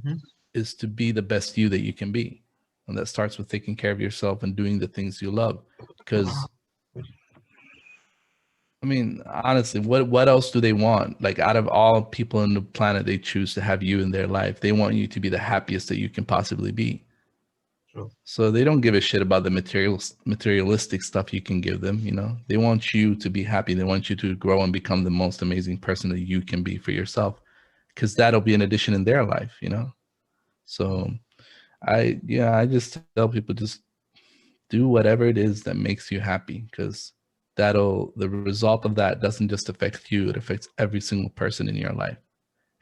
Hmm. is to be the best you that you can be. And that starts with taking care of yourself and doing the things you love. Because I mean, honestly, what else do they want? Like out of all people on the planet, they choose to have you in their life. They want you to be the happiest that you can possibly be. True. So they don't give a shit about the materialistic stuff you can give them. They want you to be happy. They want you to grow and become the most amazing person that you can be for yourself, because that'll be an addition in their life. So I just tell people just do whatever it is that makes you happy, because the result of that doesn't just affect you, it affects every single person in your life.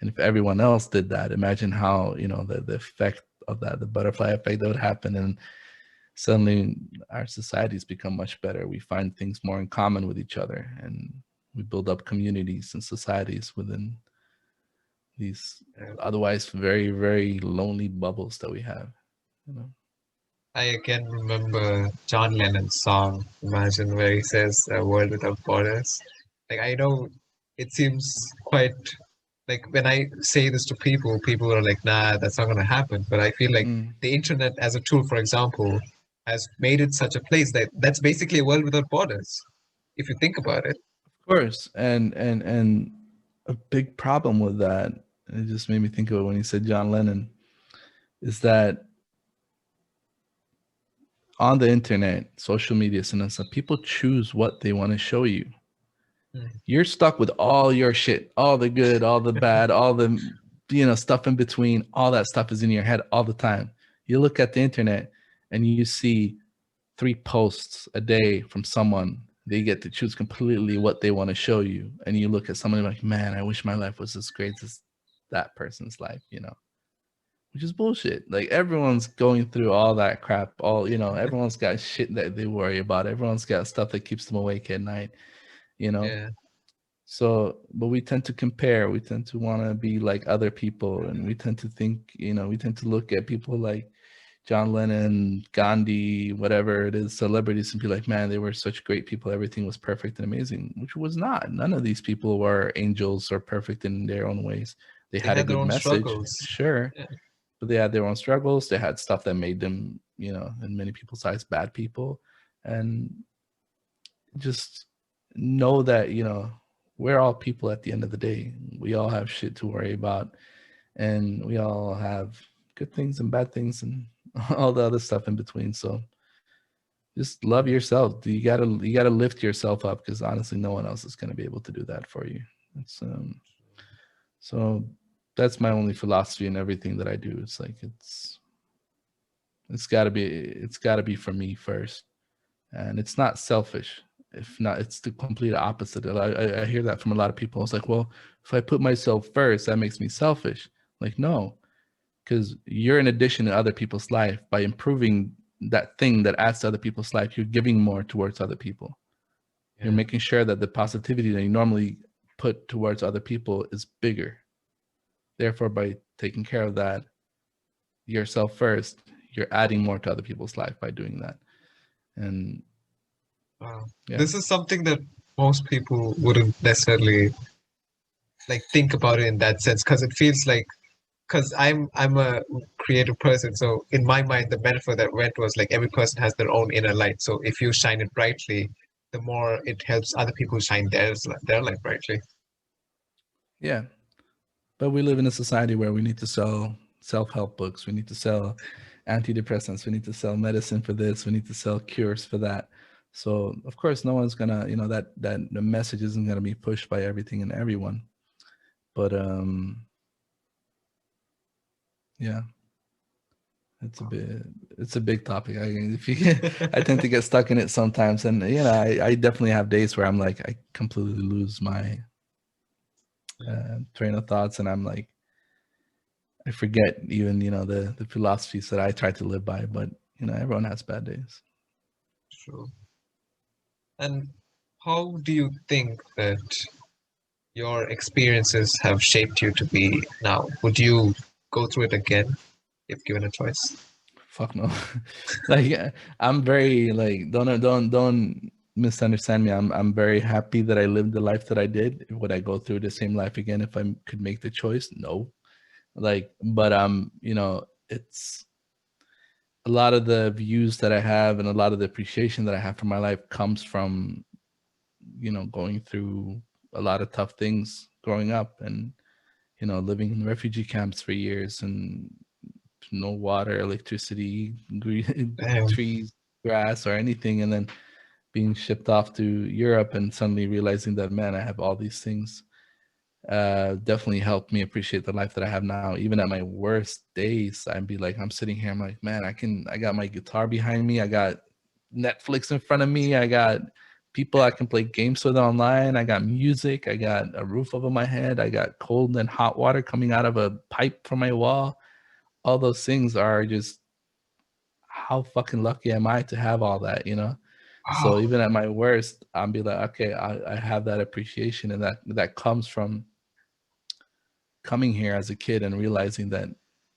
And if everyone else did that, imagine how the effect of that, the butterfly effect that would happen, and suddenly our societies become much better. We find things more in common with each other, and we build up communities and societies within these Yeah. otherwise very, very lonely bubbles that we have. you know I again remember John Lennon's song, Imagine, where he says, "A world without borders." Like, I know it seems quite like when I say this to people, people are like, nah, that's not going to happen. But I feel like mm. the internet as a tool, for example, has made it such a place that that's basically a world without borders, if you think about it. Of course, and a big problem with that, and it just made me think of it when you said John Lennon, is that on the internet, social media, and stuff, people choose what they want to show you. Mm. You're stuck with all your shit, all the good, all the bad, all the stuff in between. All that stuff is in your head all the time. You look at the internet and you see 3 posts a day from someone. They get to choose completely what they want to show you. And you look at someone like, man, I wish my life was as great as that person's life. which is bullshit. Like everyone's going through all that crap. All everyone's got shit that they worry about. Everyone's got stuff that keeps them awake at night. You know. Yeah. So, but we tend to compare. We tend to want to be like other people, and we tend to think. We tend to look at people like John Lennon, Gandhi, whatever it is, celebrities, and be like, man, they were such great people. Everything was perfect and amazing, which was not. None of these people were angels or perfect in their own ways. They They had a had their good own message, struggles. sure, Yeah. but they had their own struggles. They had stuff that made them, in many people's eyes, bad people. And just know that, we're all people at the end of the day. We all have shit to worry about, and we all have good things and bad things and all the other stuff in between. So just love yourself. You gotta lift yourself up, because honestly, no one else is gonna be able to do that for you. It's so that's my only philosophy in everything that I do. It's like it's gotta be for me first, and it's not selfish. If not, it's the complete opposite. I hear that from a lot of people. It's like, well, if I put myself first, that makes me selfish. Like, no, because you're an addition to other people's life. By improving that thing that adds to other people's life, you're giving more towards other people. You're Yeah. making sure that the positivity that you normally put towards other people is bigger. Therefore, by taking care of that yourself first, you're adding more to other people's life by doing that. And Wow. yeah. This is something that most people wouldn't necessarily like think about it in that sense, because it feels like, because I'm a creative person, so in my mind the metaphor that went was like every person has their own inner light. So if you shine it brightly, the more it helps other people shine their light brightly. Yeah. But we live in a society where we need to sell self-help books. We need to sell antidepressants. We need to sell medicine for this. We need to sell cures for that. So of course, no one's gonna, that the message isn't gonna be pushed by everything and everyone. But yeah, it's a bit, it's a big topic. If you, I tend to get stuck in it sometimes, and I definitely have days where I'm like, I completely lose my train of thoughts, and I'm like, I forget even the philosophies that I try to live by. But everyone has bad days. True. And how do you think that your experiences have shaped you to be now? Would you go through it again if given a choice? Fuck no. Like I'm very like don't misunderstand me. I'm very happy that I lived the life that I did. Would I go through the same life again if I could make the choice? No. Like, but it's a lot of the views that I have and a lot of the appreciation that I have for my life comes from going through a lot of tough things growing up, and living in refugee camps for years, and no water, electricity, Damn. trees, grass, or anything, and then being shipped off to Europe and suddenly realizing that, man, I have all these things. Definitely helped me appreciate the life that I have now. Even at my worst days, I'd be like, I'm sitting here, I'm like, man, I got my guitar behind me, I got Netflix in front of me, I got people I can play games with online, I got music, I got a roof over my head, I got cold and hot water coming out of a pipe from my wall. All those things are just, how fucking lucky am I to have all that? So Wow. even at my worst, I'll be like, okay, I have that appreciation, and that comes from coming here as a kid and realizing that,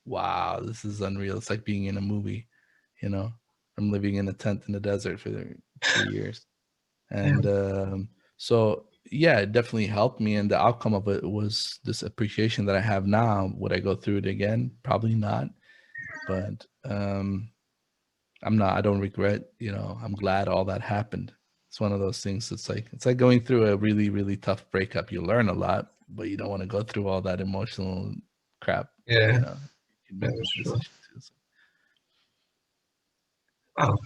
wow, this is unreal. It's like being in a movie, you know. I'm living in a tent in the desert for 3 years, and Damn. so yeah, it definitely helped me, and the outcome of it was this appreciation that I have now. Would I go through it again? Probably not, but I don't regret, I'm glad all that happened. It's one of those things. It's like going through a really, really tough breakup. You learn a lot, but you don't want to go through all that emotional crap, Yeah, you that make was this true. decision too. So. Wow.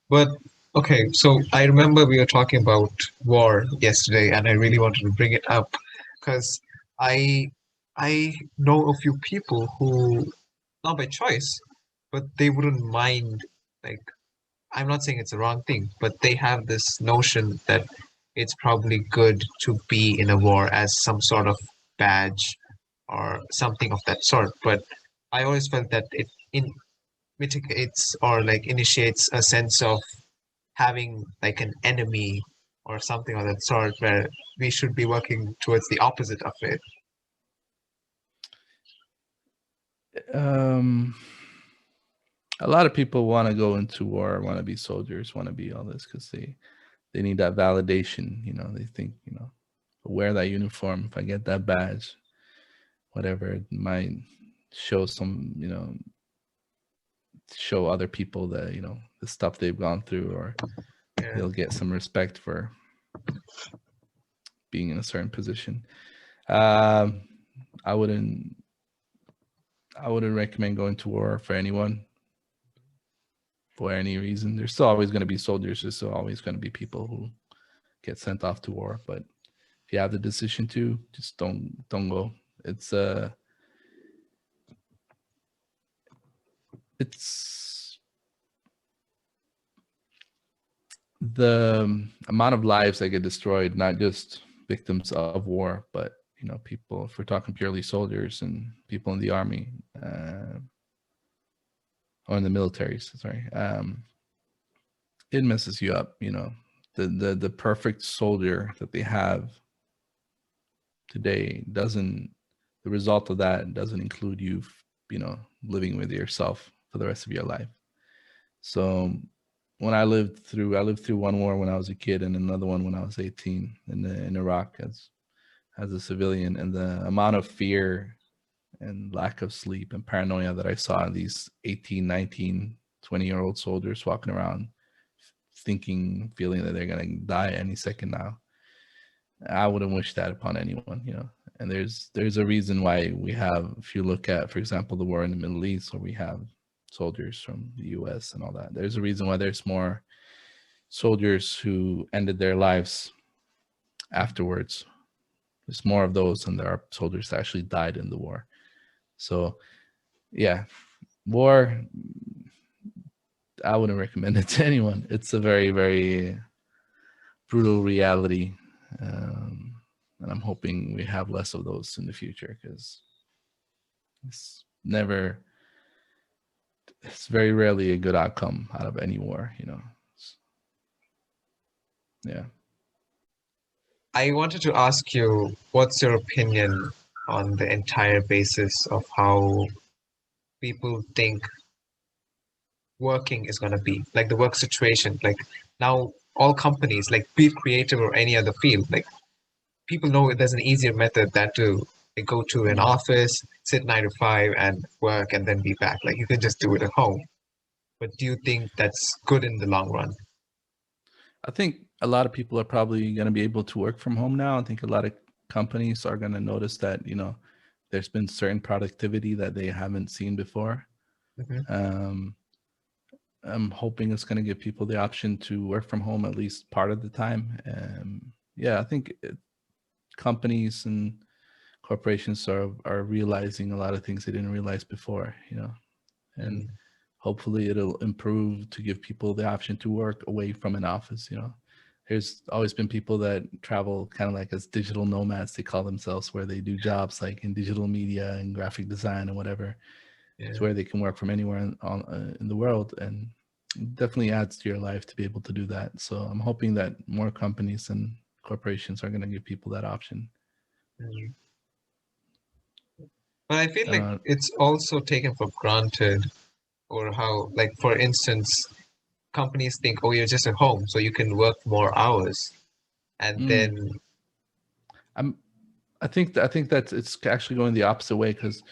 But okay, so I remember we were talking about war yesterday, and I really wanted to bring it up because I I know a few people who, not by choice, but they wouldn't mind, like, I'm not saying it's a wrong thing, but they have this notion that it's probably good to be in a war as some sort of badge or something of that sort. But I always felt that it mitigates or like initiates a sense of having like an enemy or something of that sort, where we should be working towards the opposite of it. Um, a lot of people want to go into war, want to be soldiers, want to be all this because they need that validation. You know, they think, you know, if I wear that uniform, if I get that badge, whatever, it might show some, you know, show other people that, you know, the stuff they've gone through, or Yeah. they'll get some respect for being in a certain position. Um, I wouldn't I wouldn't recommend going to war for anyone for any reason. There's still always going to be soldiers. There's still always going to be people who get sent off to war. But if you have the decision to, just don't go. It's the amount of lives that get destroyed, not just victims of war, but you know, people. If we're talking purely soldiers and people in the army or in the military, sorry, it messes you up. You know, the perfect soldier that they have today doesn't. The result of that doesn't include you, you know, living with yourself for the rest of your life. So when I lived through one war when I was a kid and another one when I was 18 in Iraq as a civilian, and the amount of fear and lack of sleep and paranoia that I saw in these 18, 19, 20-year-old soldiers walking around thinking, feeling that they're going to die any second now. I wouldn't wish that upon anyone, you know. And there's a reason why we have, if you look at, for example, the war in the Middle East, where we have soldiers from the US and all that, there's a reason why there's more soldiers who ended their lives afterwards. There's more of those than there are soldiers that actually died in the war. So yeah, war, I wouldn't recommend it to anyone. It's a very, very brutal reality. And I'm hoping we have less of those in the future, because it's very rarely a good outcome out of any war, you know. Yeah. I wanted to ask you, what's your opinion on the entire basis of how people think working is going to be, like the work situation? Like now, all companies, like be it creative or any other field, like people know there's an easier method than to like, go to an Mm. office, sit 9 to 5, and work, and then be back. Like you can just do it at home. But do you think that's good in the long run? I think a lot of people are probably going to be able to work from home now. I think a lot of companies are going to notice that, you know, there's been certain productivity that they haven't seen before. Hmm. Um, I'm hoping it's going to give people the option to work from home at least part of the time. Yeah, I think companies and corporations are realizing a lot of things they didn't realize before, you know, and hopefully it'll improve to give people the option to work away from an office, you know. There's always been people that travel kind of like as digital nomads, they call themselves, where they do jobs like in digital media and graphic design and whatever. Yeah. It's where they can work from anywhere in the world, and it definitely adds to your life to be able to do that. So I'm hoping that more companies and corporations are going to give people that option. Mm. But I feel like Uh, it's also taken for granted, or how, like, for instance, companies think, oh, you're just at home, so you can work more hours. And mm, then, I'm I think that it's actually going the opposite way, because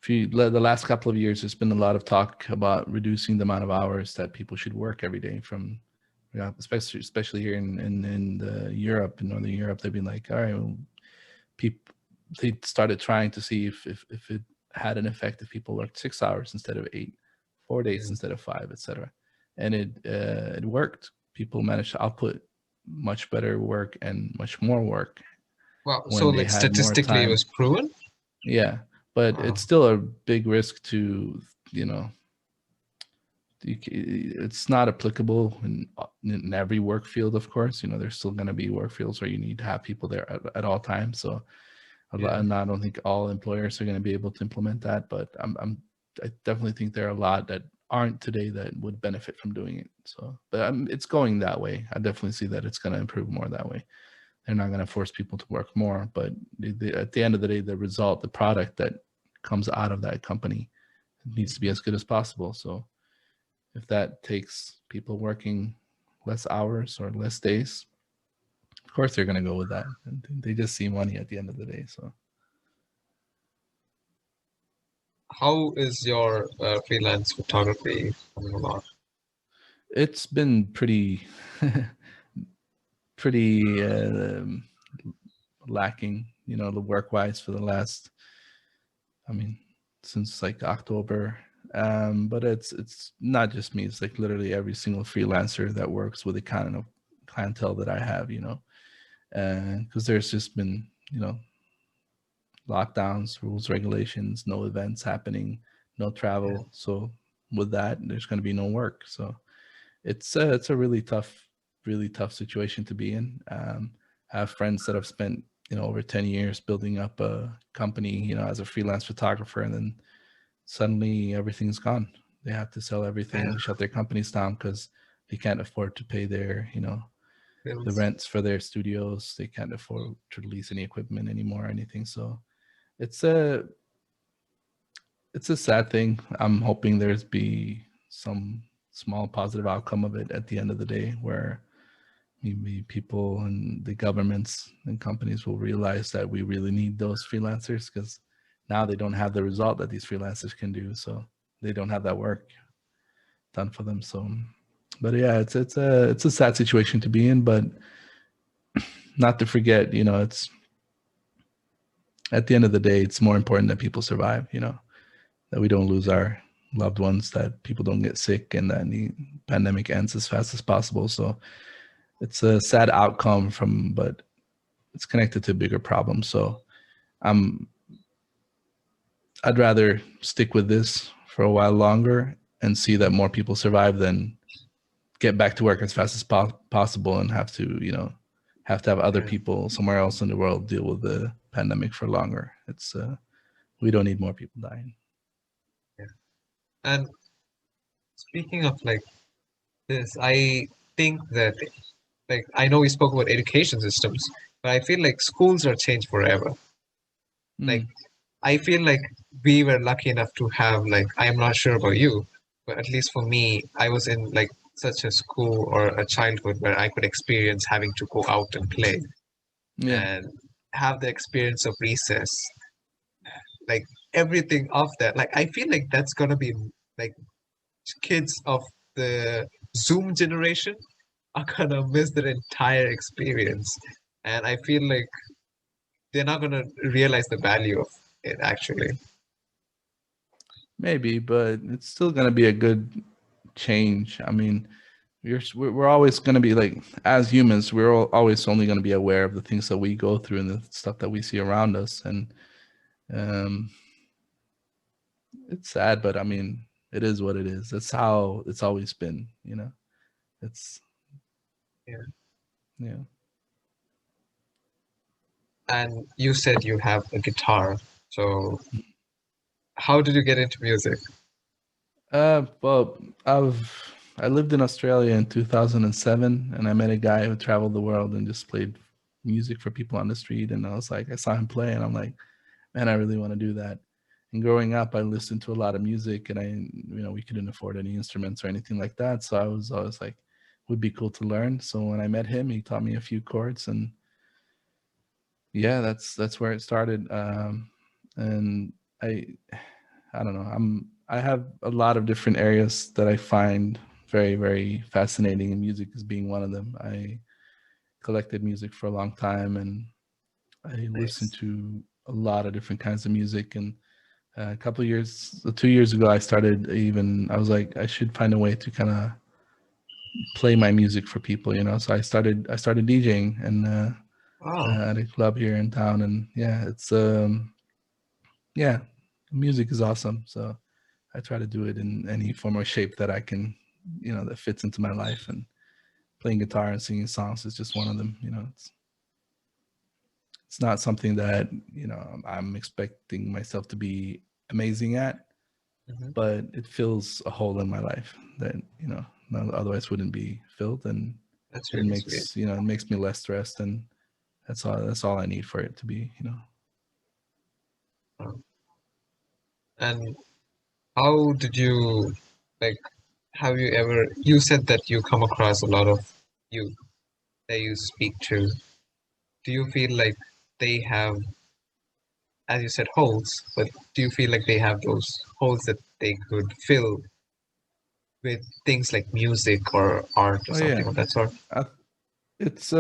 the last couple of years, there's been a lot of talk about reducing the amount of hours that people should work every day. From, yeah, especially here in the Europe, in Northern Europe, they've been like, all right, well, people, they started trying to see if it had an effect if people worked 6 hours instead of 8, 4 days mm, instead of 5, etc. And it worked. People managed to output much better work and much more work wow, so when they like had more statistically it time. was proven? Yeah, but Wow. it's still a big risk to, you know, it's not applicable in every work field, of course. You know, there's still going to be work fields where you need to have people there at all times. So Yeah. and I don't think all employers are going to be able to implement that, but I'm I definitely think there are a lot that aren't today that would benefit from doing it. So, but it's going that way. I definitely see that it's going to improve more that way. They're not going to force people to work more, but at the end of the day, the result, the product that comes out of that company needs to be as good as possible. So if that takes people working less hours or less days, of course they're going to go with that. And they just see money at the end of the day. So How is your freelance photography coming along? it's been pretty, pretty lacking, the work wise for the last, I mean, since like October. But it's not just me. It's like literally every single freelancer that works with the kind of clientele that I have, and because there's just been, lockdowns, rules, regulations, no events happening, no Yeah. travel. So with that, there's going to be no work. So it's a really tough situation to be in. I have friends that have spent over 10 years building up a company, as a freelance photographer, and then suddenly everything's gone. They have to sell Yeah. everything, shut their companies down because they can't afford to pay their, the Films. rents for their studios. They can't afford to release any equipment anymore or anything. So it's a it's a sad thing. I'm hoping there's be some small positive outcome of it at the end of the day, where maybe people and the governments and companies will realize that we really need those freelancers, because now they don't have the result that these freelancers can do. So they don't have that work done for them. So, but yeah, it's a sad situation to be in, but not to forget, it's at the end of the day, it's more important that people survive, that we don't lose our loved ones, that people don't get sick, and that the pandemic ends as fast as possible. So it's a sad outcome but it's connected to a bigger problem. So I'm I'd rather stick with this for a while longer and see that more people survive than get back to work as fast as possible and have other Yeah. people somewhere else in the world deal with the pandemic for longer. It's we don't need more people dying. Yeah. And speaking of like this, I think that like I know we spoke about education systems, but I feel like schools are changed forever. Like Mm. I feel like we were lucky enough to have like I'm not sure about you, but at least for me, I was in like such a school or a childhood where I could experience having to go out and play Yeah. and have the experience of recess, like everything of that. Like I feel like that's gonna be like kids of the Zoom generation are gonna miss their entire experience. And I feel like they're not gonna realize the value of it actually. Maybe, but it's still going to be a good change. I mean, we're always going to be like, as humans, we're always only going to be aware of the things that we go through and the stuff that we see around us. And um, it's sad, but I mean, it is what it is. That's how it's always been. It's Yeah. yeah. And you said you have a guitar. So how did you get into music? Well, I lived in Australia in 2007, and I met a guy who traveled the world and just played music for people on the street. And I saw him play, and I'm like, man, I really want to do that. And growing up, I listened to a lot of music, and we couldn't afford any instruments or anything like that. So I was always like, would be cool to learn. So when I met him, he taught me a few chords, and yeah, that's where it started. And I I don't know. I have a lot of different areas that I find very, very fascinating, and music is being one of them. I collected music for a long time, and I listened Nice. to a lot of different kinds of music. And a couple of years, 2 years ago, I was like, I should find a way to kind of play my music for people, So I started DJing and Oh, at a club here in town, and yeah, yeah, music is awesome. So I try to do it in any form or shape that I can, that fits into my life. And playing guitar and singing songs is just one of them. It's not something that I'm expecting myself to be amazing at, Hmm. but it fills a hole in my life that, otherwise wouldn't be filled. And That's it really sweet. makes, it makes me less stressed, and that's all I need for it to be. Um, and how did you like? Have you ever? You said that you come across a lot of youth that you speak to. Do you feel like they have, as you said, holes? But do you feel like they have those holes that they could fill with things like music or art or Oh something yeah. of that sort? I, it's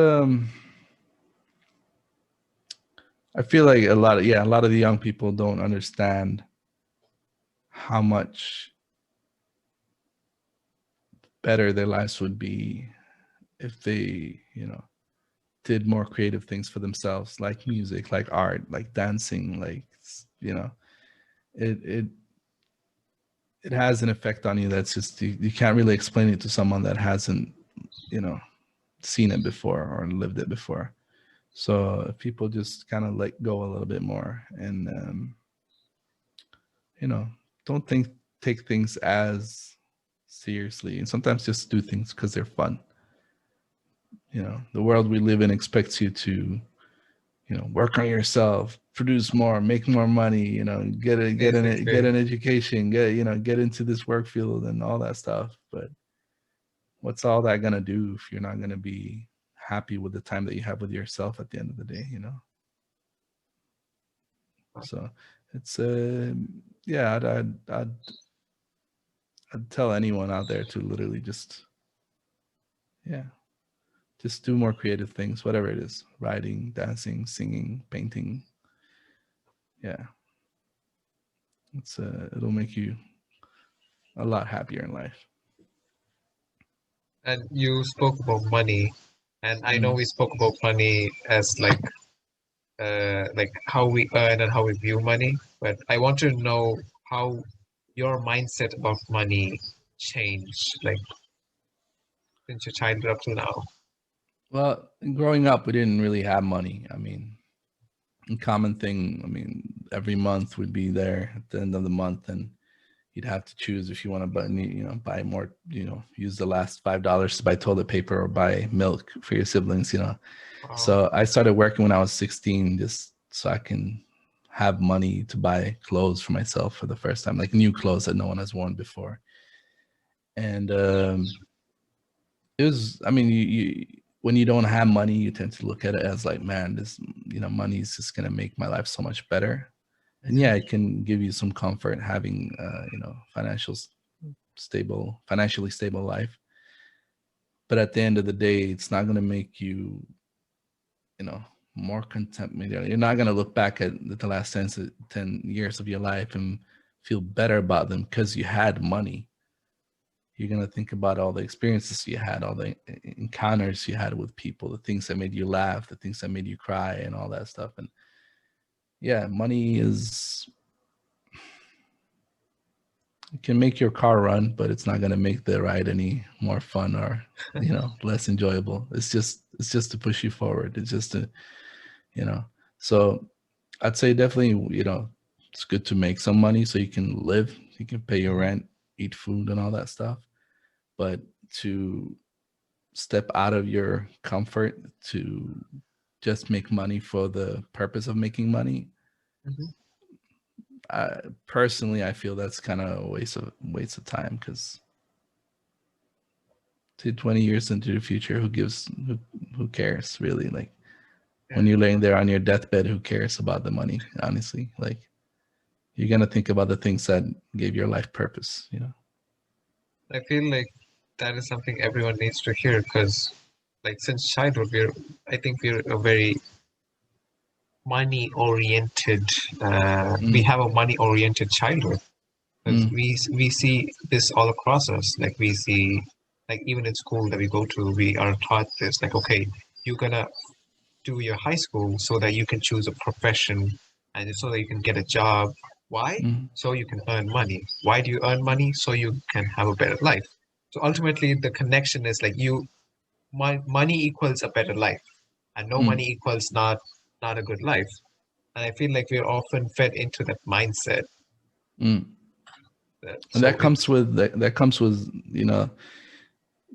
I feel like a lot of the young people don't understand how much better their lives would be if they, did more creative things for themselves, like music, like art, like dancing, like, it it it has an effect on you that's just you can't really explain it to someone that hasn't, you know, seen it before or lived it before. So if people just kind of let go a little bit more, and you know, don't take things as seriously, and sometimes just do things because they're fun. The world we live in expects you to, work on yourself, produce more, make more money, get Basically, an education, get into this work field and all that stuff. But what's all that gonna do if you're not gonna be happy with the time that you have with yourself at the end of the day? So it's yeah, I'd tell anyone out there to literally yeah, just do more creative things, whatever it is, writing, dancing, singing, painting. Yeah, it'll make you a lot happier in life. and you spoke about money, and I know Mm. we spoke about money as like how we earn and how we view money, but I want to know how your mindset about money changed, like since your childhood up to now. Well, growing up, we didn't really have money. I mean, a common thing. I mean, every month would be there at the end of the month, and you'd have to choose if you want to buy more, use the last $5 to buy toilet paper or buy milk for your siblings. Wow. So I started working when I was 16, just so I can have money to buy clothes for myself for the first time, like new clothes that no one has worn before. And it was, I mean, when you don't have money, you tend to look at it as like, man, this, money is just gonna make my life so much better. And Mhm. yeah, it can give you some comfort having, financially stable life. But at the end of the day, it's not gonna make you, you know, more content. You're not gonna look back at the last 10 years of your life and feel better about them because you had money. You're going to think about all the experiences you had, all the encounters you had with people, the things that made you laugh, the things that made you cry, and all that stuff. And yeah, money it can make your car run, but it's not going to make the ride any more fun or, less enjoyable. It's just to push you forward. It's just to, you know, so I'd say definitely, it's good to make some money so you can live, you can pay your Mhm. rent, eat food, and all that stuff. But to step out of your comfort to just make money for the purpose of making money, Mhm. I feel that's kind of a waste of time, because to 20 years into the future, who cares really? Like, Yeah. when you're laying there on your deathbed, who cares about the money? Honestly, like, you're gonna think about the things that gave your life purpose. I feel like that is something everyone needs to hear because, like, since childhood, I think we're a very money oriented, we Mm, have a money oriented childhood because mm, we see this all across us. Like, we see, like, even in school that we go to, we are taught this, like, okay, you're gonna do your high school so that you can choose a profession and so that you can get a job. Why? mm, So you can earn money. Why do you earn money? So you can have a better life. So ultimately, the connection is like money equals a better life, and no mm, money equals not a good life. And I feel like we're often fed into that mindset. mm. And So it's that comes with, you know,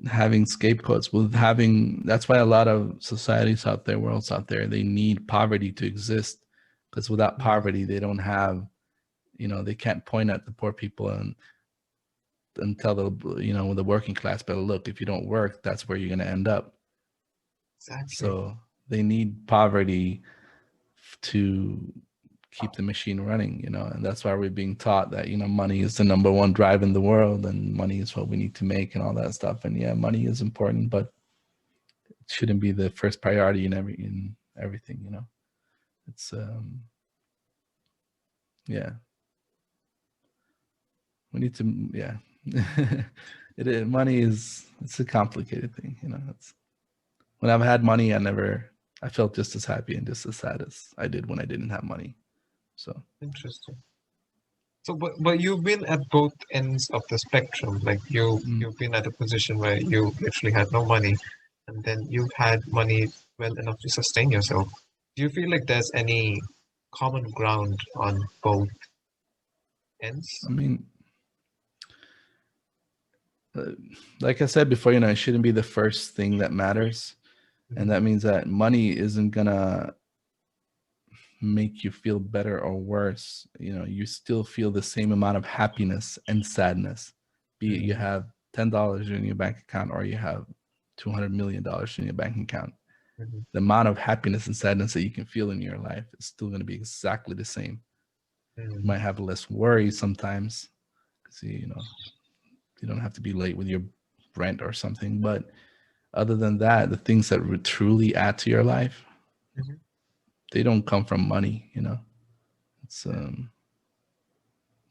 having scapegoats, with having, that's why a lot of societies out there, worlds out there, they need poverty to exist, because without poverty they don't have, you know, they can't point at the poor people and tell the, you know, the working class, but look, if you don't work, that's where you're going to end up. exactly. So they need poverty to keep the machine running, you know, and that's why we're being taught that, you know, money is the number one drive in the world, and money is what we need to make and all that stuff. And yeah, money is important, but it shouldn't be the first priority in everything, you know. It's yeah, we need to, yeah. It is, money is, it's a complicated thing, you know. It's, when I've had money, I felt just as happy and just as sad as I did when I didn't have money. So Interesting. So, but you've been at both ends of the spectrum. Like mm, you've been at a position where you literally had no money, and then you've had money well enough to sustain yourself. Do you feel like there's any common ground on both ends? I mean, uh, like I said before, you know, it shouldn't be the first thing that matters. And Mhm, that means that money isn't gonna make you feel better or worse. You know, you still feel the same amount of happiness and sadness, be it you mhm, have $10 in your bank account or you have $200 million in your bank account. mhm, The amount of happiness and sadness that you can feel in your life is still going to be exactly the same. You mhm, might have less worry sometimes because you know, you don't have to be late with your rent or something. But other than that, the things that would truly add to your life, mhm. they don't come from money. You know, it's Yeah,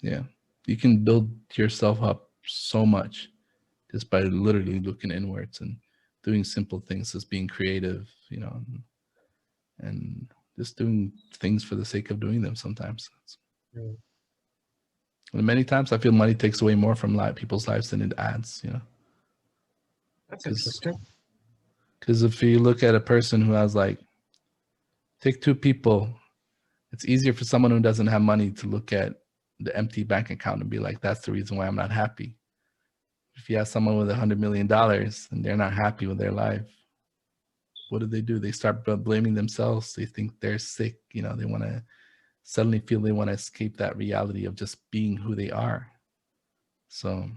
yeah, you can build yourself up so much just by literally looking inwards and doing simple things as being creative, you know, and just doing things for the sake of doing them sometimes. mm, And many times I feel money takes away more from people's lives than it adds, you know, that's because interesting. if you look at a person who has like, take two people, it's easier for someone who doesn't have money to look at the empty bank account and be like, that's the reason why I'm not happy. If you have someone with $100 million and they're not happy with their life, what do? They start blaming themselves. They think they're sick. You know, they want to suddenly feel they want to escape that reality of just being who they are. So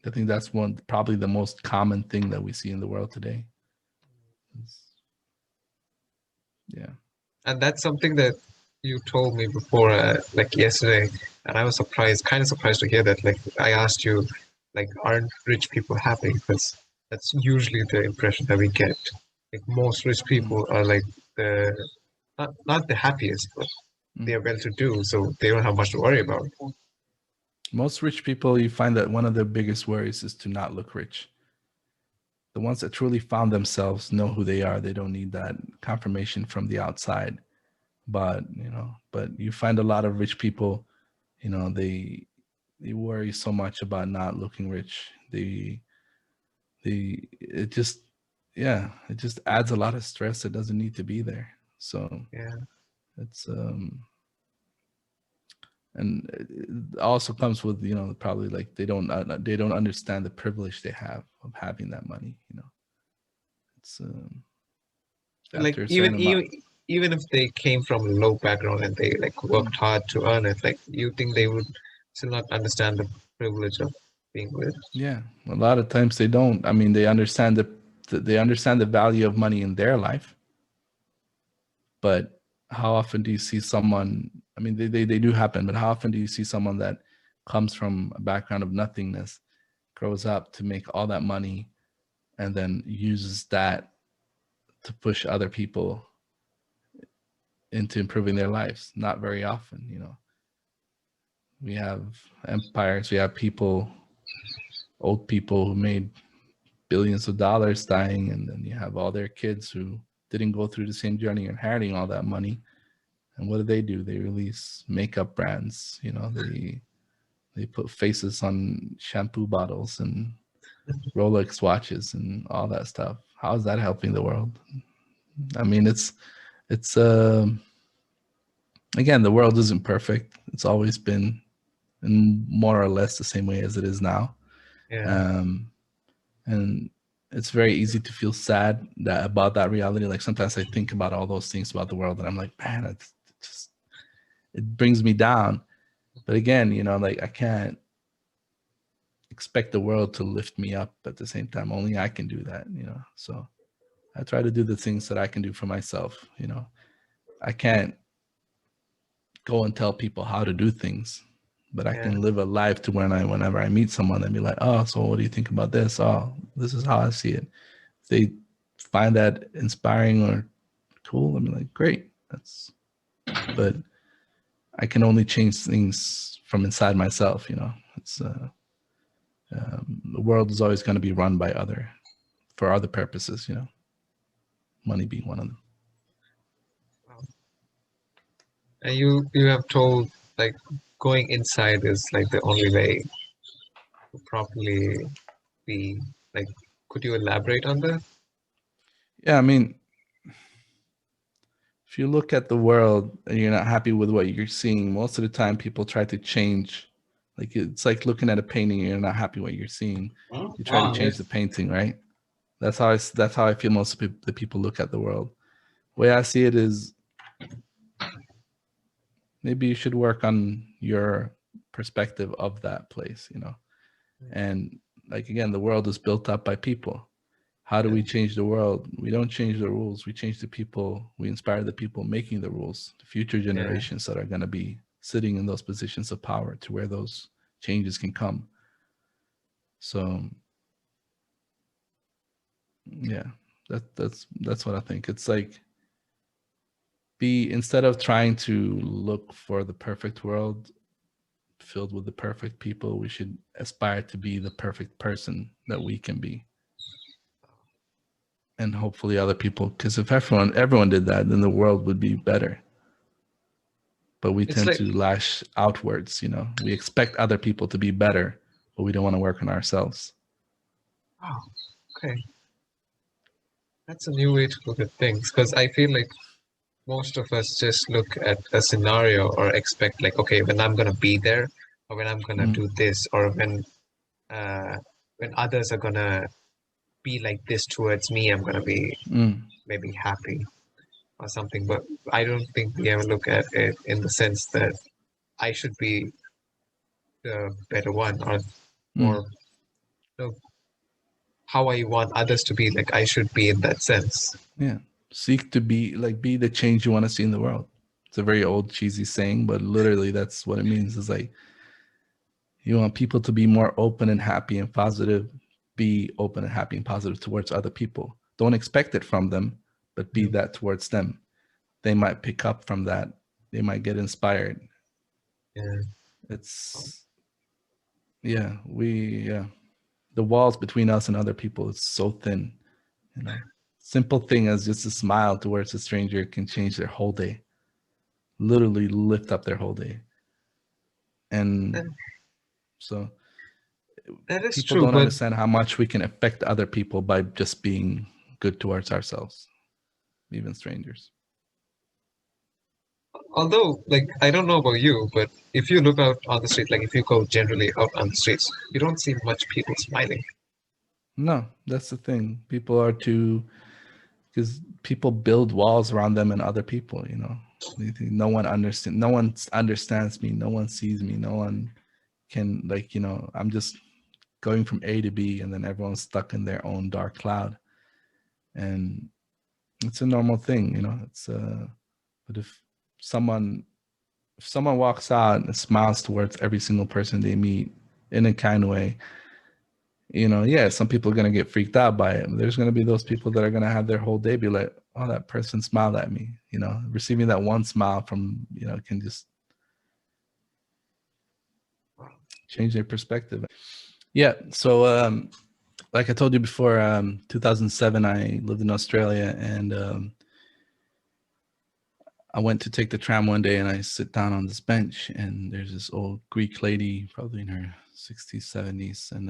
I think that's probably the most common thing that we see in the world today. Yeah. And that's something that you told me before, like yesterday, and I was surprised, kind of surprised to hear that. Like I asked you, like, aren't rich people happy? Because that's usually the impression that we get. Like most rich Mm. people are like the not the happiest, but they Mm. are well to do, so they don't have much to worry about. Most rich people, you find that one of their biggest worries is to not look rich. The ones that truly found themselves know who they are. They don't need that confirmation from the outside. But you find a lot of rich people, you know, they worry so much about not looking rich. It just, yeah, it just adds a lot of stress that doesn't need to be there. So Yeah. it's and it also comes with, you know, probably like they don't understand the privilege they have of having that money. You know, it's Like after a certain amount. even if they came from a low background and they like Mm. worked hard to earn it, like you think they would still not understand the privilege of being rich? Yeah, a lot of times they don't. I mean, they understand they understand the value of money in their life, but how often do you see someone? I mean, they do happen, but how often do you see someone that comes from a background of nothingness, grows up to make all that money, and then uses that to push other people into improving their lives? Not very often, you know. We have empires, we have people, old people who made billions of dollars dying, and then you have all their kids who didn't go through the same journey inheriting all that money. And what do? They release makeup brands, you know, they put faces on shampoo bottles and Rolex watches and all that stuff. How is that helping the world? I mean, it's again, the world isn't perfect. It's always been in more or less the same way as it is now. Yeah. And it's very easy to feel sad about that reality. Like sometimes I think about all those things about the world, and I'm like, man, it brings me down. But again, like I can't expect the world to lift me up at the same time. Only I can do that, So I try to do the things that I can do for myself. I can't go and tell people how to do things, but I can live a life to whenever I meet someone and be like, oh, so what do you think about this? Oh, this is how I see it. If they find that inspiring or cool, I'm like, great. But I can only change things from inside myself. It's the world is always going to be run by for other purposes. Money being one of them. And you have told like going inside is like the only way to properly be like. Could you elaborate on that? Yeah, I mean, if you look at the world and you're not happy with what you're seeing, most of the time people try to change. Like it's like looking at a painting and you're not happy what you're seeing. You try to change the painting, right? That's how I feel most of the people look at the world. The way I see it is maybe you should work on your perspective of that place, And like again, the world is built up by people. How do we change the world? We don't change the rules. We change the people. We inspire the people making the rules, the future generations that are going to be sitting in those positions of power to where those changes can come. So, yeah, that's what I think. It's like instead of trying to look for the perfect world filled with the perfect people, we should aspire to be the perfect person that we can be. And hopefully other people, because if everyone did that, then the world would be better. But we tend to lash outwards, we expect other people to be better, but we don't want to work on ourselves. Oh, okay. That's a new way to look at things, because I feel like most of us just look at a scenario or expect like, okay, when I'm gonna be there, or when I'm gonna do this, or when others are gonna be like this towards me, I'm gonna be maybe happy or something. But I don't think we ever look at it in the sense that I should be the better one, or more how I want others to be, like I should be in that sense. Yeah. Seek to be the change you want to see in the world. It's a very old cheesy saying, but literally that's what it means. It's like you want people to be more open and happy and positive. Be open and happy and positive towards other people. Don't expect it from them, but be that towards them. They might pick up from that. They might get inspired. Yeah. The walls between us and other people is so thin. Simple thing as just a smile towards a stranger can change their whole day. Literally lift up their whole day. And so that is people true, don't understand how much we can affect other people by just being good towards ourselves, even strangers. Although, like, I don't know about you, but if you look out on the street, like if you go generally out on the streets, you don't see much people smiling. No, that's the thing. People are because people build walls around them and other people, They think no one understands me, no one sees me, no one can, I'm just going from A to B, and then everyone's stuck in their own dark cloud. And it's a normal thing, it's but if someone walks out and smiles towards every single person they meet in a kind way, some people are going to get freaked out by it. There's going to be those people that are going to have their whole day be like, oh, that person smiled at me. Receiving that one smile from, can just change their perspective. Yeah. So, like I told you before, 2007, I lived in Australia, and I went to take the tram one day, and I sit down on this bench, and there's this old Greek lady, probably in her 60s, 70s, and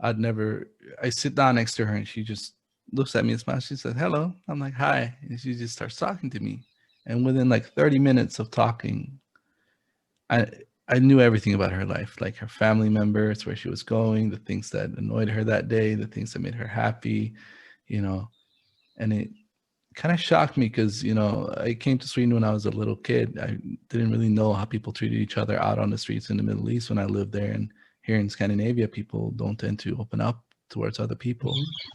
I sit down next to her, and she just looks at me and smiles. She said, hello. I'm like, hi. And she just starts talking to me. And within like 30 minutes of talking, I knew everything about her life, like her family members, where she was going, the things that annoyed her that day, the things that made her happy, you know. And it kind of shocked me because, you know, I came to Sweden when I was a little kid. I didn't really know how people treated each other out on the streets in the Middle East when I lived there. And here in Scandinavia, people don't tend to open up towards other people. Mhm.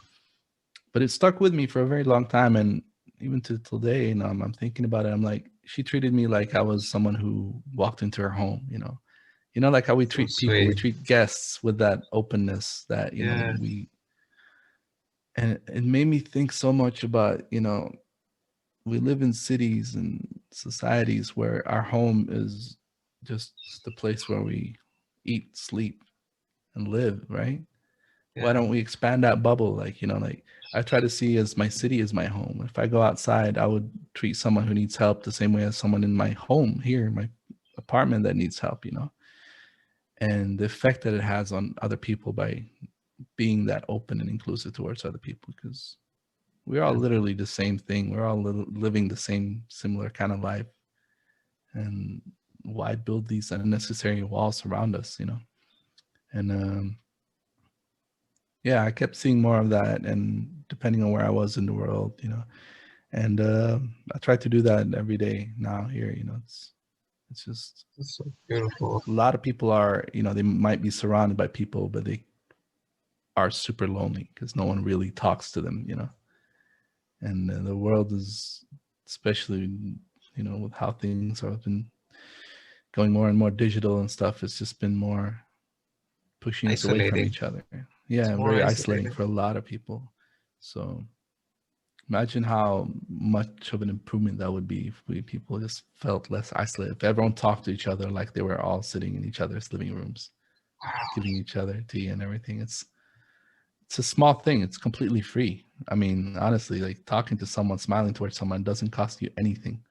But it stuck with me for a very long time. And even to today, you know, I'm thinking about it. I'm like, she treated me like I was someone who walked into her home, you know, like how we So treat people, we sweet. treat guests with that openness that, you know, Yeah, and it made me think so much about, you know, we live in cities and societies where our home is just the place where we eat, sleep, and live, right? Why yeah, don't we expand that bubble? Like, you know, like I try to see as my city as my home. If I go outside, I would treat someone who needs help the same way as someone in my home here, my apartment that needs help, you know, and the effect that it has on other people by being that open and inclusive towards other people, because we're all yeah. literally the same thing. We're all living the same similar kind of life. And why build these unnecessary walls around us, you know? And yeah, I kept seeing more of that, and depending on where I was in the world, you know, and I try to do that every day now here. You know, it's just That's so beautiful. a lot of people are, you know, they might be surrounded by people, but they are super lonely because no one really talks to them, you know. And the world is, especially, you know, with how things have been going more and more digital and stuff, it's just been more pushing us away from Isolating. each other. It's Yeah, more very isolating isolating. for a lot of people. So imagine how much of an improvement that would be if we people just felt less isolated. If everyone talked to each other like they were all sitting in each other's living rooms, giving each other tea and everything. It's a small thing. It's completely free. I mean, honestly, like talking to someone, smiling towards someone doesn't cost you anything,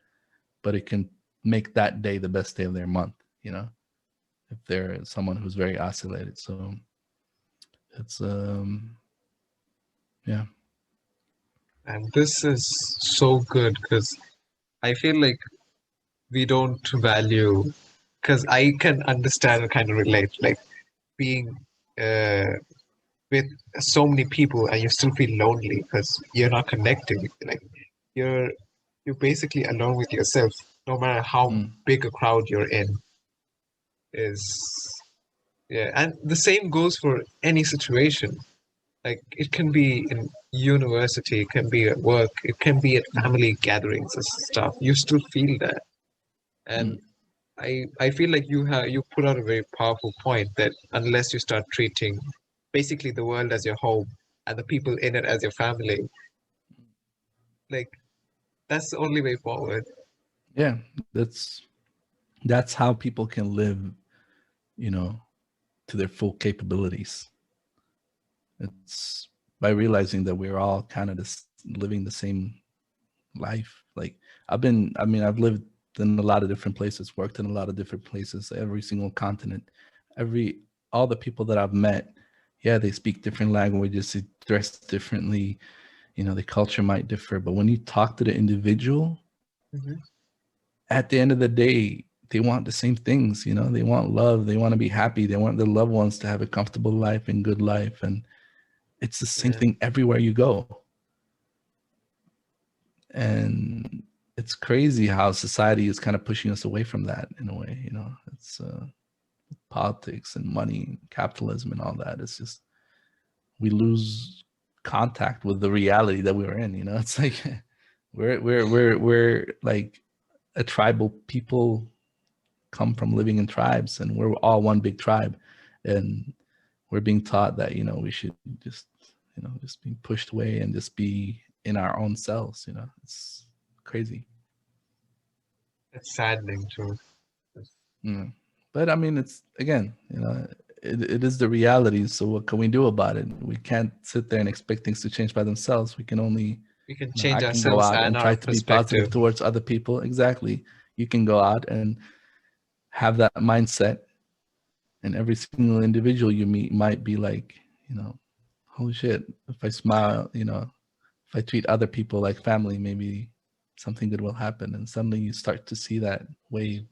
but it can make that day the best day of their month, you know, if they're someone who's very isolated. So it's yeah. And this is so good because I feel like we don't value, because I can understand and kind of relate, like being uh, with so many people and you still feel lonely because you're not connecting. Like you're you're basically alone with yourself, no matter how Mm, big a crowd you're in. Is Yeah, and the same goes for any situation. Like it can be in university, it can be at work, it can be at mm, family gatherings and stuff. You still feel that. mm, And I feel like you put out a very powerful point that unless you start treating basically the world as your home and the people in it as your family, like that's the only way forward. yeah, that's how people can live, you know, to their full capabilities. It's by realizing that we're all kind of living the same life. Like I mean, I've lived in a lot of different places, worked in a lot of different places, every single continent, every all the people that I've met. Yeah, they speak different languages, they dress differently, you know, the culture might differ, but when you talk to the individual, Mhm. at the end of the day, they want the same things, you know, they want love, they want to be happy, they want their loved ones to have a comfortable life and good life. And it's the same Yeah, thing everywhere you go. And it's crazy how society is kind of pushing us away from that in a way, you know. It's politics and money and capitalism and all that. It's just we lose contact with the reality that we were in, you know. It's like we're like a tribal people, come from living in tribes, and we're all one big tribe. And we're being taught that, you know, we should just, you know, just be pushed away and just be in our own selves, you know. It's crazy. it's saddening too. Mm. But I mean, it's again, you know, it is the reality. So what can we do about it? We can't sit there and expect things to change by themselves. We can only, We can you know, I change can go ourselves out and and try our to be positive perspective. towards other people. Exactly. You can go out and have that mindset, and every single individual you meet might be like, you know, holy shit, if I smile, you know, if I treat other people like family, maybe something good will happen. And suddenly you start to see that wave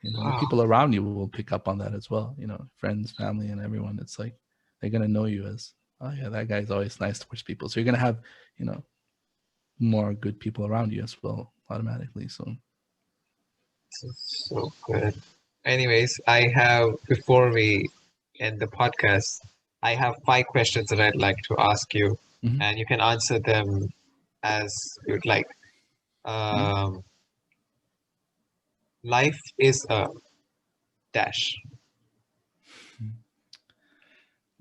You know, the Wow. people around you will pick up on that as well. You know, friends, family, and everyone. It's like they're gonna know you as, oh yeah, that guy's always nice towards people. So you're gonna have, you know, more good people around you as well automatically. So So good. Anyways, before we end the podcast, I have 5 questions that I'd like to ask you, mhm, and you can answer them as you'd like. mhm. Um, life is a dash.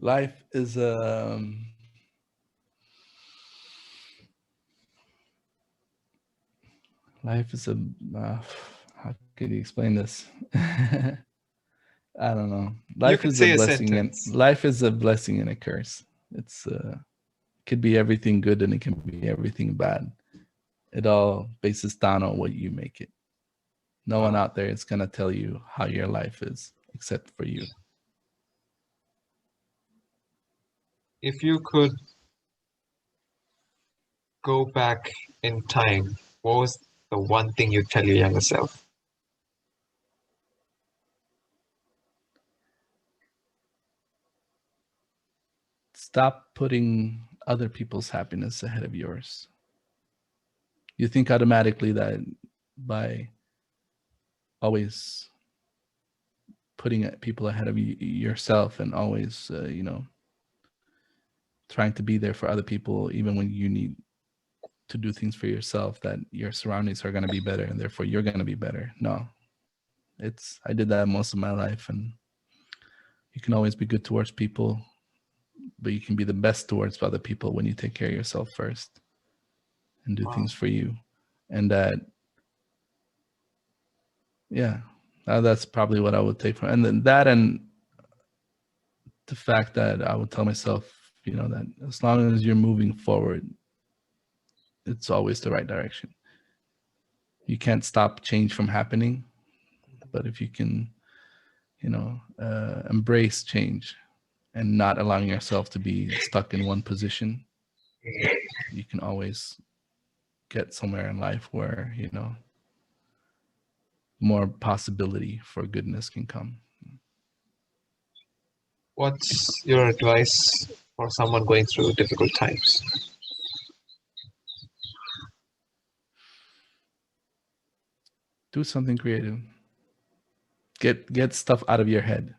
Life is life is a uh, how could you explain this? I don't know. You Life could is a say a blessing and sentence. life is a blessing and a curse. It's could be everything good and it can be everything bad. It all bases down on what you make it. No one Wow. out there is gonna tell you how your life is except for you. If you could go back in time, what was the one thing you'd tell your younger self? Stop putting other people's happiness ahead of yours. You think automatically that by always putting people ahead of yourself and always, you know, trying to be there for other people, even when you need to do things for yourself, that your surroundings are going to be better and therefore you're going to be better. No, I did that most of my life, and you can always be good towards people, but you can be the best towards other people when you take care of yourself first and do Wow. things for you. And that, yeah, that's probably what I would take from, and then that, and the fact that I would tell myself, you know, that as long as you're moving forward, it's always the right direction. You can't stop change from happening, but if you can, you know, embrace change and not allowing yourself to be stuck in one position, you can always get somewhere in life where, you know, more possibility for goodness can come. What's your advice for someone going through difficult times? Do something creative. Get stuff out of your head.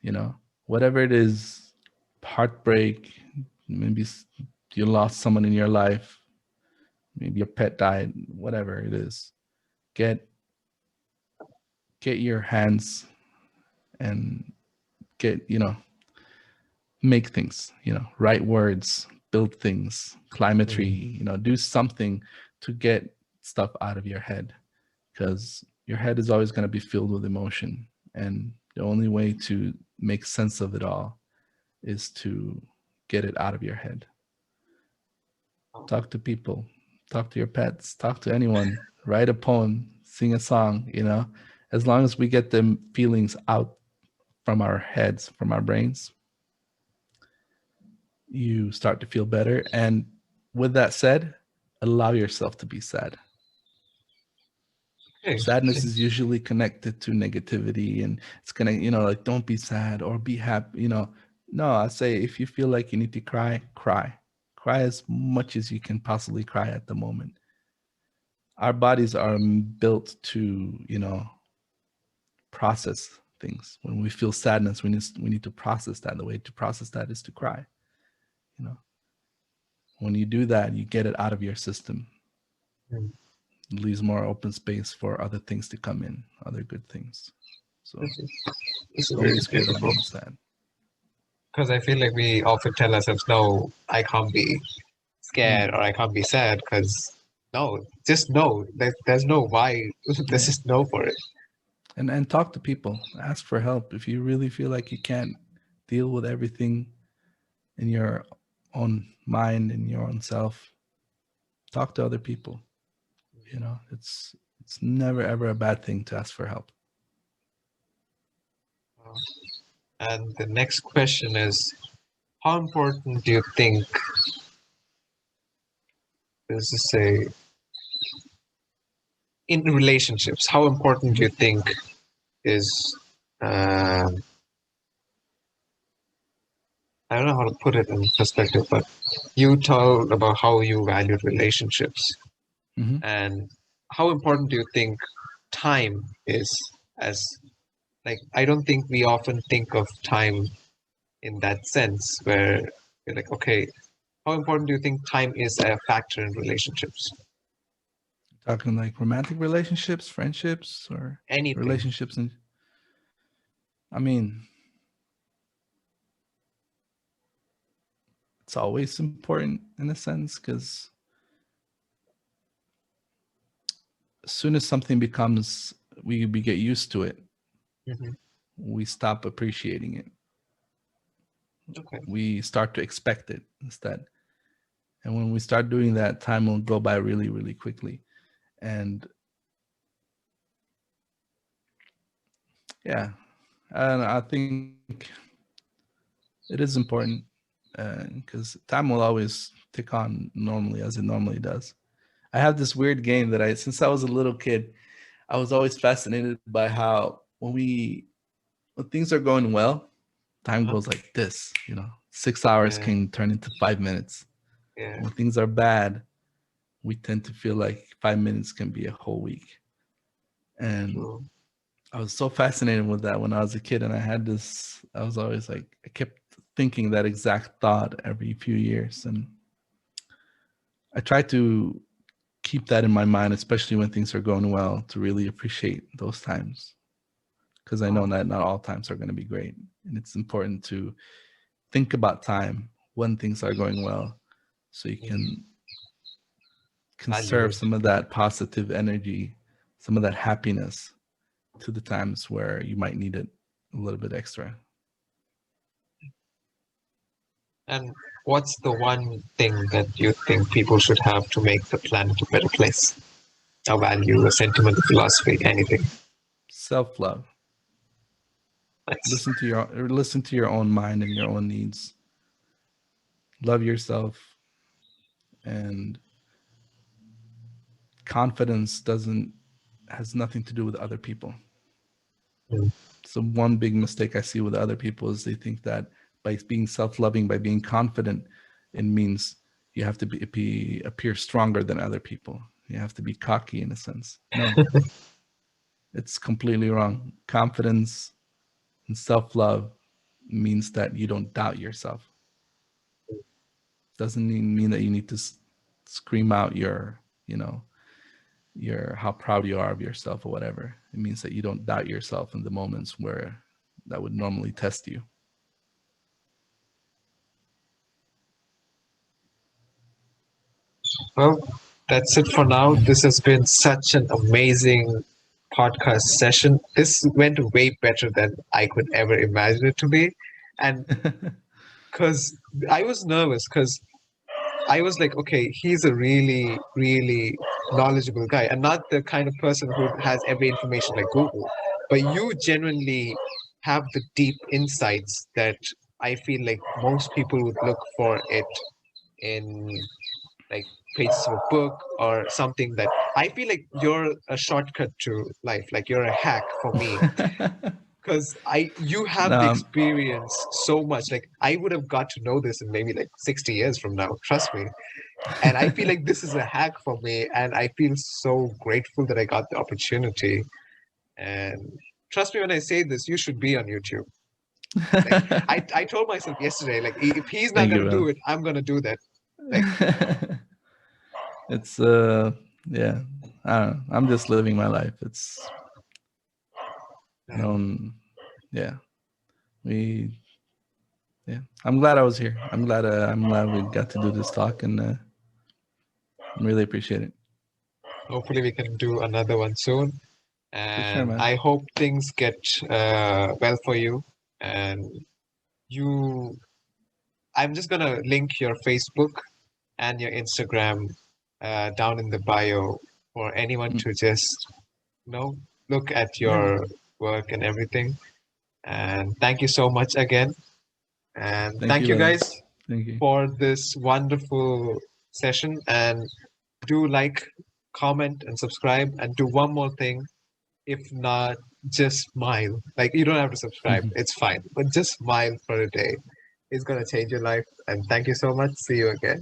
You know, whatever it is, heartbreak, maybe you lost someone in your life, maybe your pet died, whatever it is. Get your hands and get, you know, make things, you know, write words, build things, climb a Mm. tree, you know, do something to get stuff out of your head, because your head is always going to be filled with emotion, and the only way to make sense of it all is to get it out of your head. Talk to people, talk to your pets, talk to anyone, write a poem, sing a song, you know, as long as we get the feelings out from our heads, from our brains, you start to feel better. And with that said, allow yourself to be sad. Okay. Sadness is usually connected to negativity, and it's gonna, you know, like, don't be sad or be happy, you know. No, I say, if you feel like you need to cry, cry as much as you can possibly cry at the moment. Our bodies are built to, you know, process things. When we feel sadness, we need to process that. The way to process that is to cry. You know, when you do that, you get it out of your system. Mm. It leaves more open space for other things to come in, other good things. So This is don't be really scared of beautiful. being sad. Because I feel like we often tell ourselves, no, I can't be scared or Mm. I can't be sad because no, just no. There's no why. There's Yeah. just no for it. And talk to people. Ask for help. If you really feel like you can't deal with everything in your own mind and your own self, talk to other people. You know, it's never ever a bad thing to ask for help. And the next question is, how important do you think, let's just say, in relationships, how important do you think is I don't know how to put it in perspective, but you told about how you valued relationships Hmm. and how important do you think time is as like I don't think we often think of time in that sense where you're like, okay, how important do you think time is a factor in relationships? Talking like romantic relationships, friendships, or Anything. relationships. And I mean, it's always important in a sense because as soon as something becomes, we get used to it, Hmm. we stop appreciating it. Okay. We start to expect it instead. And when we start doing that, time will go by really, really quickly. And yeah, and I think it is important because time will always tick on normally as it normally does. I have this weird game that since I was a little kid, I was always fascinated by how when things are going well, time Uh-huh. goes like this, 6 hours Yeah. can turn into 5 minutes. Yeah. When things are bad, we tend to feel like 5 minutes can be a whole week. And True. I was so fascinated with that when I was a kid. And I was always like, I kept thinking that exact thought every few years. And I try to keep that in my mind, especially when things are going well, to really appreciate those times. Because I know Oh, that not all times are going to be great. And it's important to think about time when things are going well so you mm, can value conserve it. some of that positive energy, some of that happiness to the times where you might need it a little bit extra. And what's the one thing that you think people should have to make the planet a better place? A value, a sentiment, a philosophy, anything. Self-love. Nice. Listen to your own mind and your own needs. Love yourself, and confidence doesn't has nothing to do with other people. Mm. So one big mistake I see with other people is they think that by being self-loving, by being confident, it means you have to appear stronger than other people. You have to be cocky in a sense. No, it's completely wrong. Confidence and self-love means that you don't doubt yourself. Doesn't mean that you need to scream out you know, your how proud you are of yourself or whatever. It means that you don't doubt yourself in the moments where that would normally test you. Well, that's it for now. This has been such an amazing podcast session. This went way better than I could ever imagine it to be. And because I was nervous, because I was like, okay, he's a really, really knowledgeable guy and not the kind of person who has every information like Google. But you genuinely have the deep insights that I feel like most people would look for it in like pages of a book or something that I feel like you're a shortcut to life. Like you're a hack for me because you have the No, experience so much. Like I would have got to know this in maybe like 60 years from now. Trust me. And I feel like this is a hack for me, and I feel so grateful that I got the opportunity. And trust me when I say this, you should be on YouTube. Like I told myself yesterday, like if he's not thank you, gonna do man. it, I'm gonna do that. Like It's yeah, I don't know. I'm just living my life. It's I don't yeah. We yeah. I'm glad I was here. I'm glad we got to do this talk and really appreciate it. hopefully we can do another one soon. For sure, And man. I hope things get well for you. And you, I'm just gonna link your Facebook and your Instagram down in the bio for anyone Mm, to just look at yeah. your work and everything. And thank you so much again. And Thank thank you, you man. guys Thank you. for this wonderful session. And do like comment, and subscribe. And do one more thing. If not, just smile. Like, you don't have to subscribe. It's fine. But just smile for a day. It's going to change your life. And thank you so much. See you again.